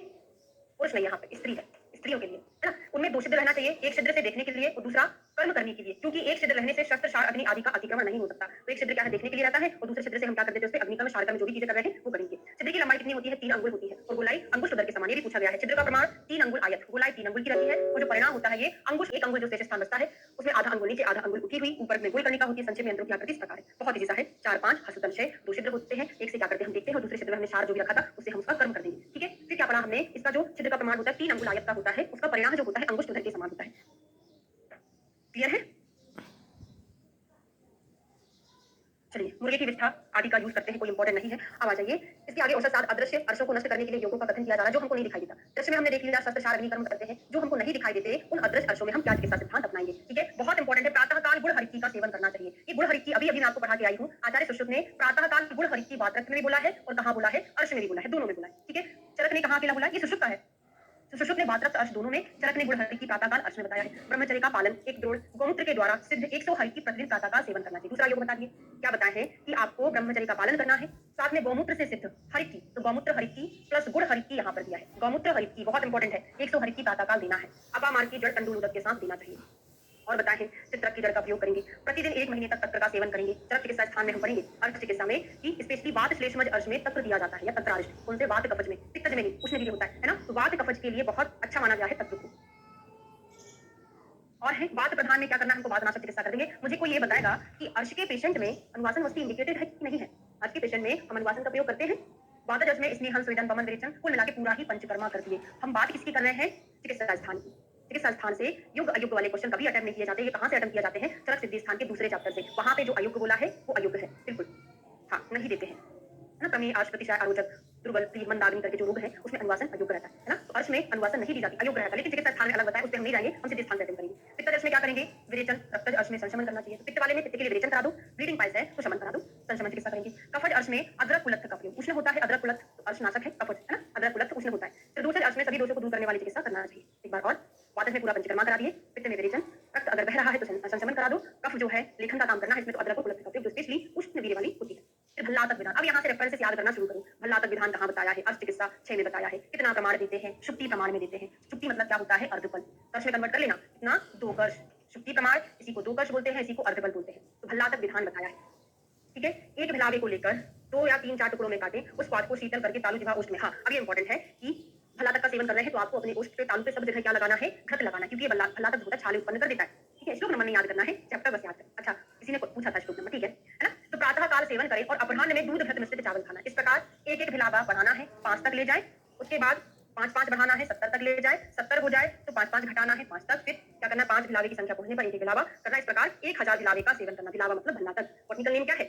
पुरुष नहीं, यहाँ पे स्त्री है, स्त्रियों के लिए, है ना, उनमें 2 छिद्र रहना चाहिए, एक छिद्र से देखने के लिए और दूसरा कर्म करने के लिए, क्योंकि एक छिद्र रहने से शस्त्र, क्षार, अग्नि आदि का अतिक्रमण नहीं हो सकता। तो एक छिद्र क्या है, देखने के लिए रहता है, और दूसरे छिद्र से हम क्या करते हैं, उससे अग्निकर्म, क्षारकर्म जो भी चीजें कर रहे हैं वो करेंगे। छिद्र की लंबाई कितनी होती है, 3 अंगुल होती है, और गोलाई अंगुश उदर के समान, ये भी पूछा गया है। छिद्र का प्रमाण 3 अंगुल आयत, गोलाई 3 अंगुल की रहती है, और जो परिणाम होता है ये अंगुश, एक अंगुल जो शेष स्थान बचता है उसमें आधा अंगुल नीचे, आधा अंगुल उठी हुई, ऊपर में गोल करने का होती है। संक्षेप में यंत्रों की आकृति इस प्रकार है, बहुत ही जैसा है। 4, 5 हस्ततल 6, 2 छिद्र होते हैं, एक से क्या करते हैं हम देखते हैं, और दूसरे छिद्र में हमने क्षार जो भी रखा था उससे हम उसका कर्म कर देंगे, ठीक है। फिर क्या पढ़ा हमने, इसका जो छिद्र का प्रमाण होता है 3 अंगुल आयत का होता है, उसका परिणाम जो होता है अंगुश उदर के समान होता है। क्लियर है? चलिए, मुर्गे की विष्ठा आदि का यूज करते हैं, कोई इंपॉर्टेंट नहीं है। अब आ जाइए, इसके आगे औसत सात अदृश्य अर्शों को नष्ट करने के लिए योगों का कथन किया जा रहा है, जो हमको नहीं दिखाई देता। दृश्य में हमने देख लिया, शस्त्र शार अग्नि कर्म करते हैं, जो हमको नहीं दिखाई देते, उन अदृश्य अर्शों में हम क्या चिकित्सा सिद्धांत अपनाएंगे। ठीक है, बहुत इंपॉर्टेंट है। प्रातः काल गुड़ हरिकी का सेवन करना चाहिए। ये गुड़ हरिकी अभी अभी मैं आपको पढ़ा के आई हूँ। आचार्य सुश्रुत ने प्रातः काल गुड़ हरिकी बात रक्त में भी बोला है और कहाँ बोला है, अर्श में भी बोला है, दोनों में बोला है। ठीक है, चरक ने कहाँ अकेला बोला है, ये सुश्रुत का है। सुश्रुत ने बात्रक्त अर्श दोनों में, चरक ने गुड़ हरि की प्रातःकाल अर्श में बताया है। ब्रह्मचर्य का पालन एक द्रोण गौमूत्र के द्वारा सिद्ध 100 हरि की प्रतिदिन प्रातःकाल सेवन करना चाहिए। दूसरा योग बता दिए, क्या बताया है कि आपको ब्रह्मचर्य का पालन करना है, साथ में गौमूत्र से सिद्ध हरि की, तो गौमूत्र हरि की प्लस गुड़ हरि की यहाँ पर दिया है। गौमूत्र हरि की बहुत इंपॉर्टेंट है, 100 हरि की प्रातःकाल देना है। अपामार की जड़ तंडुल उदक के साथ देना चाहिए। और बताए हैं चित्रक की जड़ का उपयोग करेंगे, प्रतिदिन 1 महीने तक तक्र का सेवन करेंगे। चरक चिकित्सा स्थान में हम पढ़ेंगे अर्श चिकित्सा में कि स्पेशली वात श्लेष्मज अर्श में तक्र दिया जाता है, या तक्रार्श कौन से वात कफज में, पित्तज में नहीं, उष्ण के लिए होता है ना। तो वात कफज के लिए बहुत अच्छा माना गया है तक्र को। और है वात प्रधान में क्या करना है, हमको वातनाशक चिकित्सा कर देंगे। मुझे कोई ये बताएगा कि अर्श के पेशेंट में अनुवासन वस्तु इंडिकेटेड है कि नहीं है। अर्श के पेशेंट में हम अनुवासन का प्रयोग करते हैं। वातज में स्नेहन स्वेदन बमन विरेचन कुल मिला के पूरा ही पंचकर्मा कर दिए। हम बात किसकी कर रहे हैं, चिकित्सा स्थान की। चिकित्सा स्थान से युग अयुग वाले क्वेश्चन कभी अटेम्प्ट नहीं किए जाते। ये कहां से अटेम्प्ट किए जाते हैं, चरक सिद्धि स्थान के दूसरे चैप्टर से। वहां पे जो अयुग बोला है वो अयुग है, बिल्कुल हाँ नहीं देते हैं ना। प्रमेय आश प्रतिशय आरोचक दुर्बल प्रिय मंदाग्नि करके जो रोग है उसमें अनुवासन अयुग रहता है ना। तो अर्श में अनुवासन नहीं दी जाती, अयुग रहता है। लेकिन चिकित्सा स्थान में अलग बताया, उस पर हम नहीं जाएंगे, हम सिद्धि स्थान से अटेम्प्ट करेंगे। पित्त अर्श में क्या करेंगे, विरेचन रक्तज अर्श में संशमन करना चाहिए। तो पित्त वाले में पित्त के लिए विरेचन करा दो, ब्लीडिंग पाइल्स है तो शमन करा दो, संशमन चिकित्सा करेंगे। कफज अर्श में अदरक कुलत्थ का प्रयोग, उष्ण होता है अदरक कुलत्थ, तो अर्शनाशक है कफज है ना। अदरक कुलत्थ उष्ण होता है। फिर दूसरे अर्श में सभी दोषों को दूर करने वाली चिकित्सा करना चाहिए। एक बार और, वातज में पूरा पंचकर्मा करा दिए, पित्त में विरेचन, रक्त अगर बह रहा है तो संशमन करा दो। कफ जो है लेखन का काम करना है, इसमें तो अदरक और कुलत्थ का प्रयोग जो स्पेशली उष्ण वीर्य वाली होती है। फिर भल्लातक विधान, अब यहाँ से रेफरेंस याद करना शुरू करो। भल्लातक विधान कहाँ बताया है, अर्श चिकित्सा 6 में बताया है। कितना प्रमाण देते हैं, शुक्ति प्रमाण में देते हैं। शुक्ति मतलब क्या होता है, अर्धपल। कर्ष में कन्वर्ट कर लेना, कितना 2 कर्ष। शुक्ति प्रमाण, इसी को 2 कर्ष बोलते हैं, इसी को अर्धपल बोलते हैं। तो भल्लातक विधान बताया है। ठीक है, एक भिलावे को लेकर 2 या 3-4 टुकड़ों में काटे, उस स्वाद को शीतल करके तालु जिह्वा ओष्ठ में। हाँ, अब ये इंपॉर्टेंट है कि भल्लातक का सेवन कर रहे हैं तो आपको अपने ओष्ठ पे तालु पे सब जगह क्या लगाना है, घृत लगाना है, क्योंकि ये भल्लातक होता है छाले उत्पन्न कर देता है। ठीक है, श्लोक नंबर नहीं याद करना है, चैप्टर बस याद कर। अच्छा, किसी ने पूछा था श्लोक नंबर, ठीक है ना। तो प्रातः काल सेवन करें और अपराह्न में दूध घृत मिश्रित चावल खाना। इस प्रकार एक एक भिलावा बढ़ाना है, 5 तक ले जाए, उसके बाद 5-5 बढ़ाना है, 70 तक ले जाए, 70 हो जाए तो 5-5 घटाना है 5 तक। फिर क्या करना है, 5 भिलावे की संख्या पहुंचने पर एक एक भिलावा करना। इस प्रकार 1000 भिलावे का सेवन करना। भिलावा मतलब भल्लातक। टेक्निकल नेम क्या है,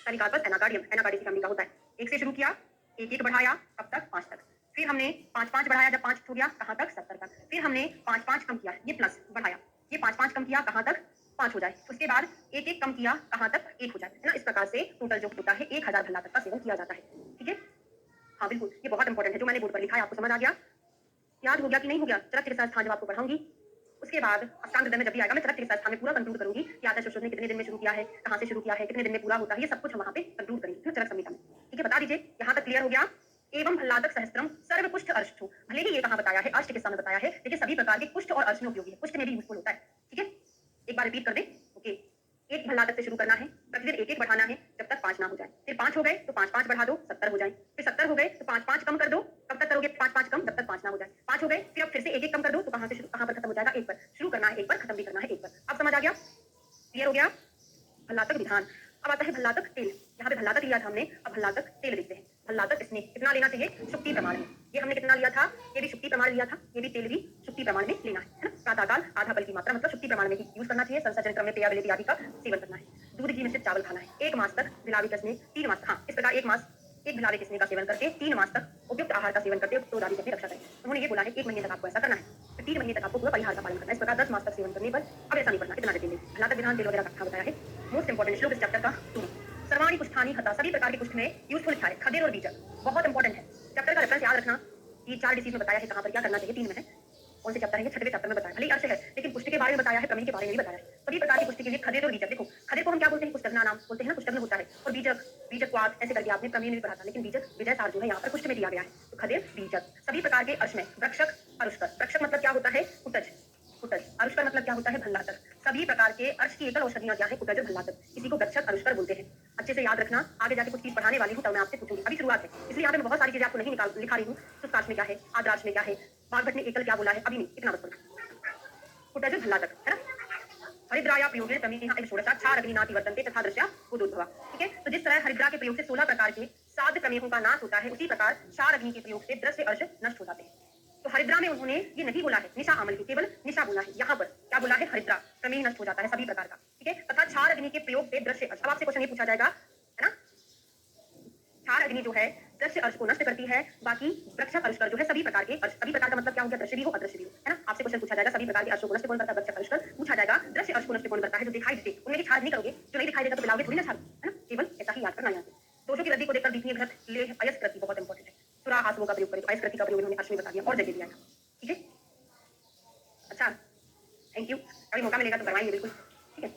सानिकार्पस एनाकार्डियम, एनाकार्डियस फैमिली का होता है। 1 से शुरू किया, एक एक बढ़ाया, कब तक, 5 तक। फिर हमने 5-5 बढ़ाया, जब 5 हो गया कहां तक, 70 तक। फिर हमने 5-5 कम किया, ये प्लस बढ़ाया, ये 5-5 कम किया, कहां तक, 5 हो जाए। उसके बाद एक एक कम किया, कहां तक, 1 हो जाए, है ना। इस प्रकार से टोटल जो होता है 1000 भल्लातक का सेवन किया जाता है। ठीक है, हाँ बिल्कुल, ये बहुत इंपॉर्टेंट है। जो मैंने बोर्ड पर लिखा है आपको समझ आ गया, याद हो गया कि नहीं हो गया। चरक चिकित्सा स्थान जब आपको पढ़ाऊंगी उसके बाद अष्टांग हृदय में जब भी आएगा, मैं चरक चिकित्सा स्थान में पूरा कंक्लूड करूंगी कि आचार्य सुश्रुत ने कितने दिन में शुरू किया है, कहां से शुरू किया है, कितने दिन में पूरा होता है, ये सब कुछ हम वहां पे कंक्लूड करेंगे चरक संहिता में। ठीक है, बता दीजिए यहाँ तक क्लियर हो गया। एवं भल्लातक सहस्त्रम सर्व कुष्ठ अर्ष्ठ, भले ही ये कहां बताया है, अर्श चिकित्सा में बताया है, लेकिन सभी प्रकार के कुष्ठ और अर्श में उपयोगी है, कुष्ठ में भी यूजफुल होता है। ठीक है, एक बार रिपीट कर दे। ओके, एक भल्लातक से शुरू करना है, प्रतिदिन एक एक बढ़ाना है जब तक 5 ना हो जाए। फिर 5 हो गए तो 5-5 बढ़ा दो, 70 हो जाए। फिर 70 हो गए तो 5-5 कम कर दो, कब तक करोगे, 5-5 कम, जब तक 5 ना हो जाए। 5 हो गए, फिर अब फिर से एक एक कम कर दो, तो कहां पर खत्म हो जाएगा, 1 पर शुरू करना है, 1 पर खत्म भी करना है, 1 पर। अब समझ आ गया, क्लियर हो गया भल्लातक विधान। अब आता है भल्लातक तेल। यहाँ पे भल्लातक लिया था हमने, अब भल्लातक तेल देखते हैं। भल्लातक स्नेह कितना लेना चाहिए, शुक्ति प्रमाण में। ये हमने कितना लिया था, ये भी शुक्ति प्रमाण लिया था, ये भी तेल भी शुक्ति प्रमाण में लेना है ना। प्रातःकाल आधा बल की मात्रा मतलब शुक्ति प्रमाण में ही यूज करना चाहिए। संसर्जन क्रम में पेयाबिलिटी आदि का सेवन करना है। दूध घी मिश्रित चावल खाना है। 1 मास तक भिलावे का स्नेह, 3 मास, हाँ इस प्रकार 1 मास एक भिलावे के स्नेह का सेवन करके 3 मास तक उपयुक्त आहार का सेवन करके उपयुक्त आदि से अपनी रक्षा करें। उन्होंने ये बोला है 1 महीने तक आपको ऐसा करना है, फिर 3 महीने तक आपको पूरा परिहार का पालन करना है। इस प्रकार 10 मास तक सेवन करने पर अब ऐसा नहीं करना, इतना देते हैं। भल्लातक विधान तेल वगैरह का बताया है। मोस्ट इंपॉर्टेंट श्लोक इस चैप्टर का 2, सर्वाणी कुष्ठानी हता, सभी प्रकार के कुष्ठ में यूजफुल है, खदेर और बीजक, बहुत इंपॉर्टेंट है। चैप्टर का रेफरेंस याद रखना कि 4 डिसीज में बताया है कहां पर क्या करना चाहिए, 3 में है। कौन से चैप्टर है, 6वें चैप्टर में बताया। भले अर्श है लेकिन कुष्ठ के बारे में बताया है, प्रमेय के बारे में भी बताया है। सभी प्रकार की कुष्ठ के लिए खदेर और बीजक। देखो खदेर को हम क्या बोलते हैं, कुष्ठग्ना नाम बोलते हैं ना, कुष्ठग्न होता है। और बीजक, बीजकवाद ऐसे करके आपने प्रमेय में भी पढ़ा था, लेकिन बीजक विजय सार जो है यहाँ पर कुष्ठ में दिया गया है। तो खदेर बीजक सभी प्रकार के अर्श में। वृक्षक अरुष्कर, वृक्षक मतलब क्या होता है, कुटज, कुटज। अरुष्कर मतलब क्या होता है, भल्लातक। सभी प्रकार के अर्श की एकल औषधियां क्या है, कुटज और भल्लातक, इसी को वृक्षक अरुष्कर बोलते हैं। अच्छे से याद रखना, आगे जाके कुछ चीज पढ़ाने वाली हूँ तब मैं आपसे पूछूंगी, अभी शुरुआत है इसलिए यहाँ पे मैं बहुत सारी चीजें आपको नहीं लिखा रही हूँ। सुस्तार्श में क्या है, आद्रार्श में क्या है, बागभट ने एकल क्या बोला है, अभी नहीं, इतना बस कुटज भल्लातक है ना। हरिद्राया प्रयोगे तमेह एव षोडशा क्षार अग्निनाति वर्तन्ते तथा दृश्या उदोद्भवा। ठीक है, तो जिस तरह हरिद्रा के प्रयोग से 16 प्रकार के साध्य प्रमेयों का नाश होता है, उसी प्रकार क्षार अग्नि के प्रयोग से दृश्य अर्श नष्ट हो जाते हैं। तो हरिद्रा में उन्होंने ये नहीं बोला है निशा अमल की, केवल निशा बोला है। यहाँ पर क्या बोला है? हरिद्रा, प्रमेय नष्ट हो जाता है सभी प्रकार का, ठीक है। तथा क्षार अग्नि के प्रयोग से दृश्य अर्श, अब आपसे क्वेश्चन ये पूछा जाएगा, है ना, क्षार अग्नि जो है दृश्य अर्श को नष्ट करती है, बाकी वृक्षक अर्श जो है सभी प्रकार के अर्श, सभी प्रकार का मतलब क्या हो गया? दृश्य भी हो अदृश्य भी हो, है ना। आपसे क्वेश्चन पूछा जाएगा सभी प्रकार के अर्शों को नष्ट कौन करता है? वृक्षक अर्श। पूछा जाएगा दृश्य अर्श को नष्ट कौन करता है? जो दिखाई देते उनमें भी क्षार नहीं करोगे, जो नहीं दिखाई देगा तो मिलाओगे थोड़ी ना क्षार, है ना। केवल ऐसा ही याद करना यहाँ से। दोषों की वृद्धि को देखकर दीपनीय घृत ले अयस्कृति, बहुत इंपॉर्टेंट है। सुरा आसवों का प्रयोग करें, अयस्कृति का प्रयोग इन्होंने अर्श में बता दिया और जगह दिया था, ठीक है। अच्छा, थैंक यू, कभी मौका मिलेगा तो करवाएंगे बिल्कुल, ठीक है।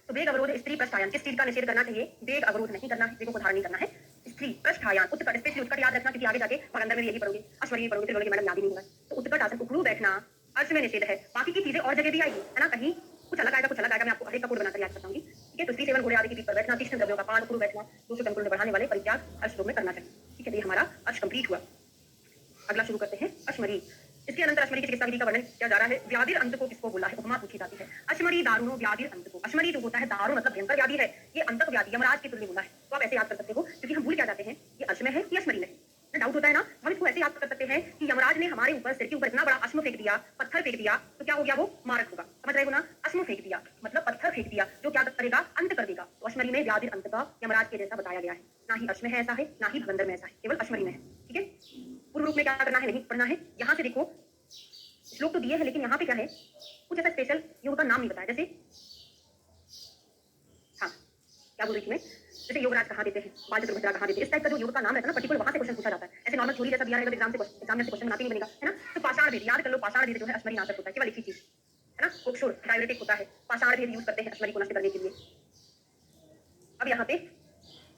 तो वेग अवरोध स्त्री पृष्ठायान, किस चीज का निषेध करना चाहिए? वेग अवरोध नहीं करना है, वेगों को धारण नहीं करना है। स्त्री पृष्ठायान, उत्कट, स्पेशली उत्कट याद रखना क्योंकि आगे जाके भगंदर में भी यही पढ़ोगे, अश्वरी में पढ़ोगे, फिर बोलोगे मैडम याद ही नहीं होगा। तो उत्कट आसन, उखड़ू बैठना अर्श में निषेध है, बाकी की चीजें और जगह भी आएगी, है ना। कहीं कुछ अलग आएगा, कुछ अलग आएगा, मैं आपको हर एक का कोड बनाकर याद बताऊंगी, ठीक है। तो स्त्री सेवन घोड़े आदि की पीठ पर बैठना, तीक्ष्ण द्रव्यों का पान, उखड़ू बैठना, दूसरे कंकुल में बढ़ाने वाले परित्याग अर्श में करना चाहिए, ठीक है। ये हमारा अर्श कंप्लीट हुआ। अगला शुरू करते हैं अश्मरी। इसके अनंतर अश्मरी की चिकित्सा विधि का वर्णन किया जा रहा है। व्याधिर अंत को किसको बोला है? उपमा पूछी जाती है। अश्मरी दारुणो व्याधिर अंत को, अश्मरी जो होता है दारुण मतलब भयंकर व्याधि है, ये अंतक व्याधि यमराज के तुल्य बोला है। तो आप ऐसे याद कर सकते हो, क्योंकि हम भूल क्या जाते हैं ये अर्श में है कि अश्मरी में है, डाउट होता है ना। हम इसको ऐसे याद कर सकते हैं कि यमराज ने हमारे ऊपर, सिर के ऊपर इतना बड़ा अश्म फेंक दिया, पत्थर फेंक दिया, तो क्या हो गया? वो मारक होगा, समझ रहे हो ना। अश्म फेंक दिया मतलब पत्थर फेंक दिया, जो क्या करेगा? अंत कर देगा। तो अश्मरी में व्याधिर अंत का यमराज के जैसा बताया गया है। ना ही अर्श में है ऐसा है, ना ही भगंदर में ऐसा है, केवल अश्मरी में है, ठीक है। पूर्व रूप में क्या करना है? नहीं पढ़ना है। यहाँ से देखो श्लोक तो दिए हैं, लेकिन यहाँ पे क्या है? कुछ ऐसा स्पेशल योग का नाम नहीं बताया। जैसे हाँ, क्या बोल रही थी मैं? जैसे योगराज कहाँ देते हैं, बाल चतुर्भुजा कहाँ देते हैं, इस टाइप का जो योग का नाम रहता है ना, पर्टिकुलर वहां से क्वेश्चन पूछा जाता है। ऐसे नॉर्मल थ्योरी जैसा दिया रहेगा एग्जाम से क्वेश्चन बनाते नहीं बनेगा, है ना। तो पाषाण भेद याद कर लो, पाषाण भेद जो है अश्मरी नाशक होता है, केवल एक ही चीज, है ना, कोक्षुर डायरेटिक होता है, पाषाण भेद यूज करते हैं अश्मरी को नष्ट करने के लिए। अब यहाँ पे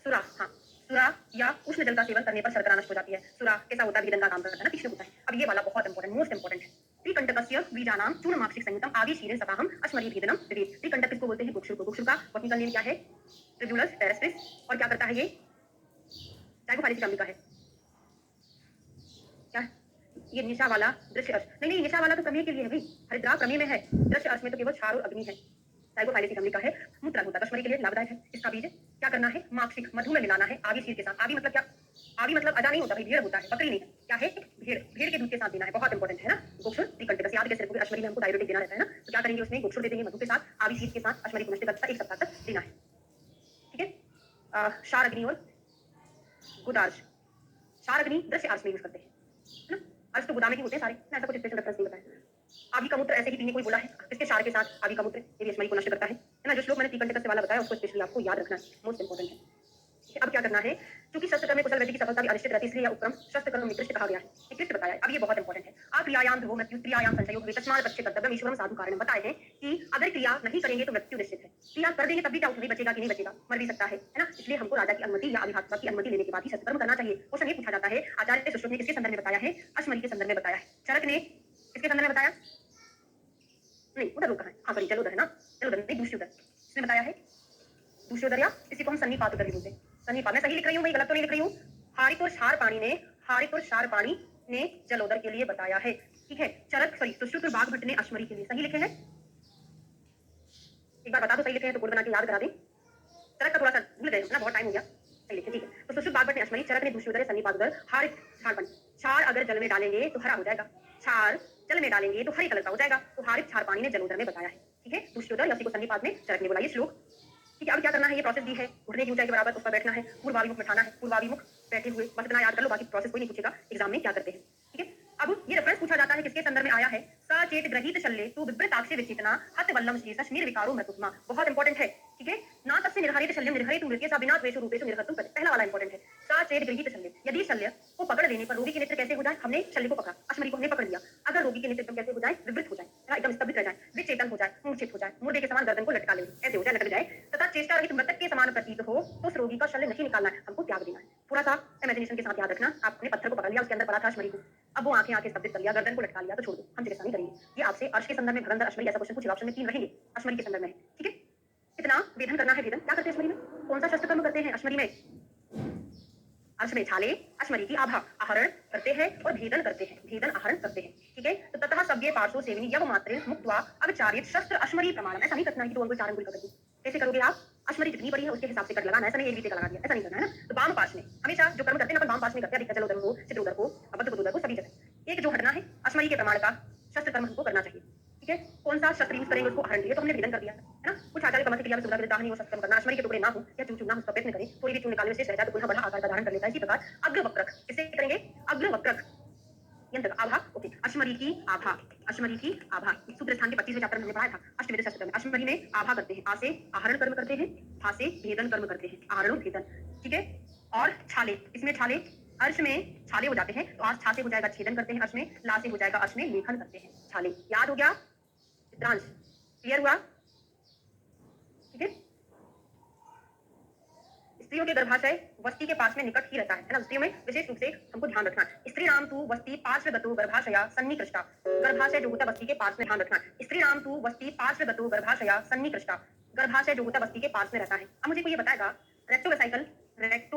सुरा, हाँ, सुरा या उष्ण जल का सेवन करने पर शर्करा नष्ट हो जाती है। सुरा कैसा होता है? भेदन का काम करता है ना, तीक्ष्ण होता है। अब ये वाला बहुत इंपॉर्टेंट, मोस्ट इंपॉर्टेंट है। त्रिकंटकस्य बीजानाम चूर्णमाक्षिक संयुतम आदि शीरेन सताहम अश्मरी भेदनम विवेद। त्रिकंटक किसको बोलते हैं? गोक्षुर को। गोक्षुर का बॉटनिकल नेम क्या है? ट्रिब्यूलस टेरेस्ट्रिस। और क्या करता है ये? जाइगोफाइलिस फैमिली का है। क्या ये निशा वाला दृश्य अर्श? नहीं, निशा वाला तो प्रमेय के लिए है भाई, हरिद्रा प्रमेय में है। दृश्य अर्श में तो केवल क्षार और अग्नि है। जाइगोफाइलिस फैमिली का है, मूत्र होता है, अश्मरी के लिए लाभदायक है। इसका बीज क्या करना है? माक्षिक, मधु में मिलाना है आदि शीर के साथ। आदि मतलब क्या? आदि मतलब अजा नहीं होता भाई, भेड़ होता है, बकरी नहीं। क्या है? भेड़, भेड़ के दूध के साथ देना है, बहुत इंपॉर्टेंट है ना। गोक्षुर त्रिकंटक याद कैसे रखोगे? अश्मरी में हमको डायरेटिक देना रहता है ना, तो क्या करेंगे उसमें? गोक्षुर दे देंगे मधु के साथ, आदि शीर के साथ, अश्मरी को नष्ट करता है, 1 सप्ताह तक देना है, ठीक है। क्षार अग्नि और गुदार्श, क्षार अग्नि दृश्य अर्श में यूज करते हैं, है ना। अर्श तो गोदामे के होते हैं सारे, ऐसा कुछ स्पेशल रेफरेंस नहीं बताया। आदि का मूत्र ऐसे ही पीने कोई बोला है, इसके क्षार के साथ आदि का मूत्र ये भी अश्मरी को नष्ट करता है ना। जो श्लोक मैंने त्रिकंटक से वाला बताया उसको स्पेशली आपको याद रखना है, मोस्ट इंपॉर्टेंट है। अब क्या करना है? क्योंकि शस्त्र कर्म में कुशल व्यक्ति की सफलता भी अनिश्चित रहती है, इसलिए यह उपक्रम शस्त्र कर्म निकृष्ट कहा गया है, निकृष्ट बताया है। अब ये बहुत इंपॉर्टेंट है। आप क्रियायाम ध्रुवो मृत्यु क्रियायाम संचयोग तस्मात् बच्चे कर्तव्यम ईश्वरम साधु कारण बताए हैं कि अगर क्रिया नहीं करेंगे तो मृत्यु निश्चित है। क्रिया कर देंगे तब भी डाउट नहीं बचेगा कि नहीं बचेगा, मर भी सकता है ना। इसलिए हमको राजा की अनुमति या अभिभाषक की अनुमति लेने के बाद ही शस्त्र कर्म करना चाहिए। क्वेश्चन ये पूछा जाता है, आचार्य सुश्रुत ने किसके संदर्भ में बताया है? अश्मरी के संदर्भ में बताया है। चरक ने किसके संदर्भ में बताया? नहीं, उधर रुका है, हाँ सॉरी, चलो उधर है ना, चलो उधर नहीं, दूसरी उधर इसने बताया है। दूसरी उधर या इसी को हम सन्निपात उधर भी बोलते हैं। सन्निपात, मैं सही लिख रही हूँ, मैं गलत तो नहीं लिख रही हूँ। हारित और क्षार पाणी ने जलोदर के लिए बताया है, ठीक है। चरक सॉरी सुश्रुत और बाघभट्ट ने अश्मरी के लिए सही लिखे हैं। एक बार बता दो सही लिखे हैं तो कोड बना के याद करा दें। चरक का थोड़ा सा भूल गए ना, बहुत टाइम हो गया, सही लिखे, ठीक है। तो सुश्रुत बाघभट्ट ने अश्मरी, चरक ने दूसरी उधर, सन्निपात उधर, हारित क्षार पाणी। क्षार अगर जल में डालेंगे तो हरा हो जाएगा, क्षार जल में डालेंगे तो हरे कलर का हो जाएगा। तो हारित क्षार पाणी ने जलोदर में बताया है, ठीक है। दूसरी उधर या उसी को सन्निपात में चरक ने बोला। ये श्लोक, ठीक है। अब क्या करना है? ये प्रोसेस दी है, घुटने की ऊंचाई के बराबर उस पर बैठना है, पूर्वाभिमुख बैठाना है, पूर्वाभिमुख बैठे हुए, बस इतना याद कर लो, बाकी प्रोसेस कोई नहीं पूछेगा एग्जाम में क्या करते हैं, ठीक है। अब ये रेफरेंस पूछा जाता है किसके संदर्भ में आया है? सचेत ग्रहित शल्ये तु विवृताक्षे विचेतना हत वल्लम शेषश निर्विकारो मृत्युमा, बहुत इंपॉर्टेंट है, ठीक है। ना तस्य निर्धारित शल्यम निर्हरित मृत्य सा बिना द्वेषो रूपेषु निर्हतुम, पहला वाला इंपॉर्टेंट है। सचेत ग्रहित शल्य, यदि शल्य को पकड़ लेने पर रोगी के नेत्र कैसे हो जाए? हमने शल्य को पकड़ा, अश्मरी को हमने पकड़ लिया, अगर रोगी के नेत्र एकदम कैसे हो जाए? विवृत हो जाए, एकदम स्तब्ध रह जाए, विचेतन हो जाए, मूर्छित हो जाए, मुर्दे के समान गर्दन को लटका ले, ऐसे हो जाए, लटक जाए, तथा चेष्टा रहित मृतक के समान प्रतीत हो, तो उस रोगी का शल्य नहीं निकालना है, हमको त्याग देना है। थोड़ा सा इमेजिनेशन के साथ याद रखना। आपने पत्थर को पकड़ लिया, उसके अंदर पड़ा था अश्मरी को, अब वो आंखें स्तब्ध कर लिया, गर्दन को लटका लिया, तो छोड़ दो, हम चिकित्सा नहीं करेंगे। ये आपसे अर्श के संदर्भ में भगंदर अश्मरी ऐसा क्वेश्चन पूछेगा, ऑप्शन में 3 रहेंगे, अश्मरी के संदर्भ में, ठीक है। कितना वेदन करना है? वेदन क्या करते हैं अश्मरी में? कौन सा शस्त्र कर्म करते हैं अश्मरी में? अर्श में छाले अश्मरी की आभा आहरण करते हैं और भेदन करते हैं, भेदन आहरण करते हैं, ठीक है। तो ततः सव्ये पार्श्व सेवनी यव मात्रेण मुक्त्वा अवचारित शस्त्र अश्मरी प्रमाणम, ऐसा नहीं करना है कि 2 अंगुल 4 अंगुल का करके। कैसे करोगे आप? अश्मरी जितनी बड़ी है उसके हिसाब से कट लगाना है, ऐसा नहीं एक बीते का लगा दिया, ऐसा नहीं करना है ना। तो वाम पार्श्व में हमेशा जो कर्म करते हैं ना, वाम पार्श्व में करते हैं, अधिकतर उधर को, चित्र उधर को, अबद्ध उधर को, सभी जगह एक जो हटना है अश्मरी अश्मरी के प्रमाण का शस्त्र कर्म हमको करना चाहिए। ठीक है, कौन सा शस्त्र यूज करेंगे उसको आहरण चाहिए, तो हमने भेदन कर दिया है ना। कुछ आचार्य क्रम की क्रिया में सुविधा के दाहनी वो शस्त्र कर्म करना, अश्मरी के टुकड़े ना हो या चूर चूरना, उसका प्रयत्न करें, थोड़ी भी चूर्ण निकालने में शेष रह जाए तो पुनः बड़ा आकार का धारण कर लेता है। इसी प्रकार अग्रवक्रक किसे करेंगे, अग्रवक्रक यंत्र आभा, ओके, अश्मरी की आभा, अश्मरी की आभा सूत्र स्थान के 25वें चैप्टर में हमने पढ़ा था अष्टवेद शस्त्र में। अश्मरी में आभा करते हैं, आ से आहरण कर्म करते हैं, भा से भेदन कर्म करते हैं, आहरण और भेदन। ठीक है, और छाले, इसमें छाले अर्श में छाले हो जाते हैं, तो आज छा से हो जाएगा छेदन करते हैं, अर्श में ला से हो जाएगा अर्श में लेखन करते हैं। छाले याद हो गया, चित्रांश क्लियर हुआ। ठीक है, स्त्रियों के गर्भाशय वस्ती के पास में निकट ही रहता है ना। स्त्रियों में विशेष रूप से हमको ध्यान रखना, स्त्री नाम तू वस्ती पार्श्वगतो गर्भाशया सन्निकृष्टा, गर्भाशय जो होता है वस्ती के पास में, ध्यान रखना, स्त्री नाम तू वस्ती पार्श्वगतो गर्भाशया सन्निकृष्टा, गर्भाशय जो होता है वस्ती के पास में रहता है। अब मुझे कोई ये बताएगा रेक्टोवेसाइकल, रेक्टो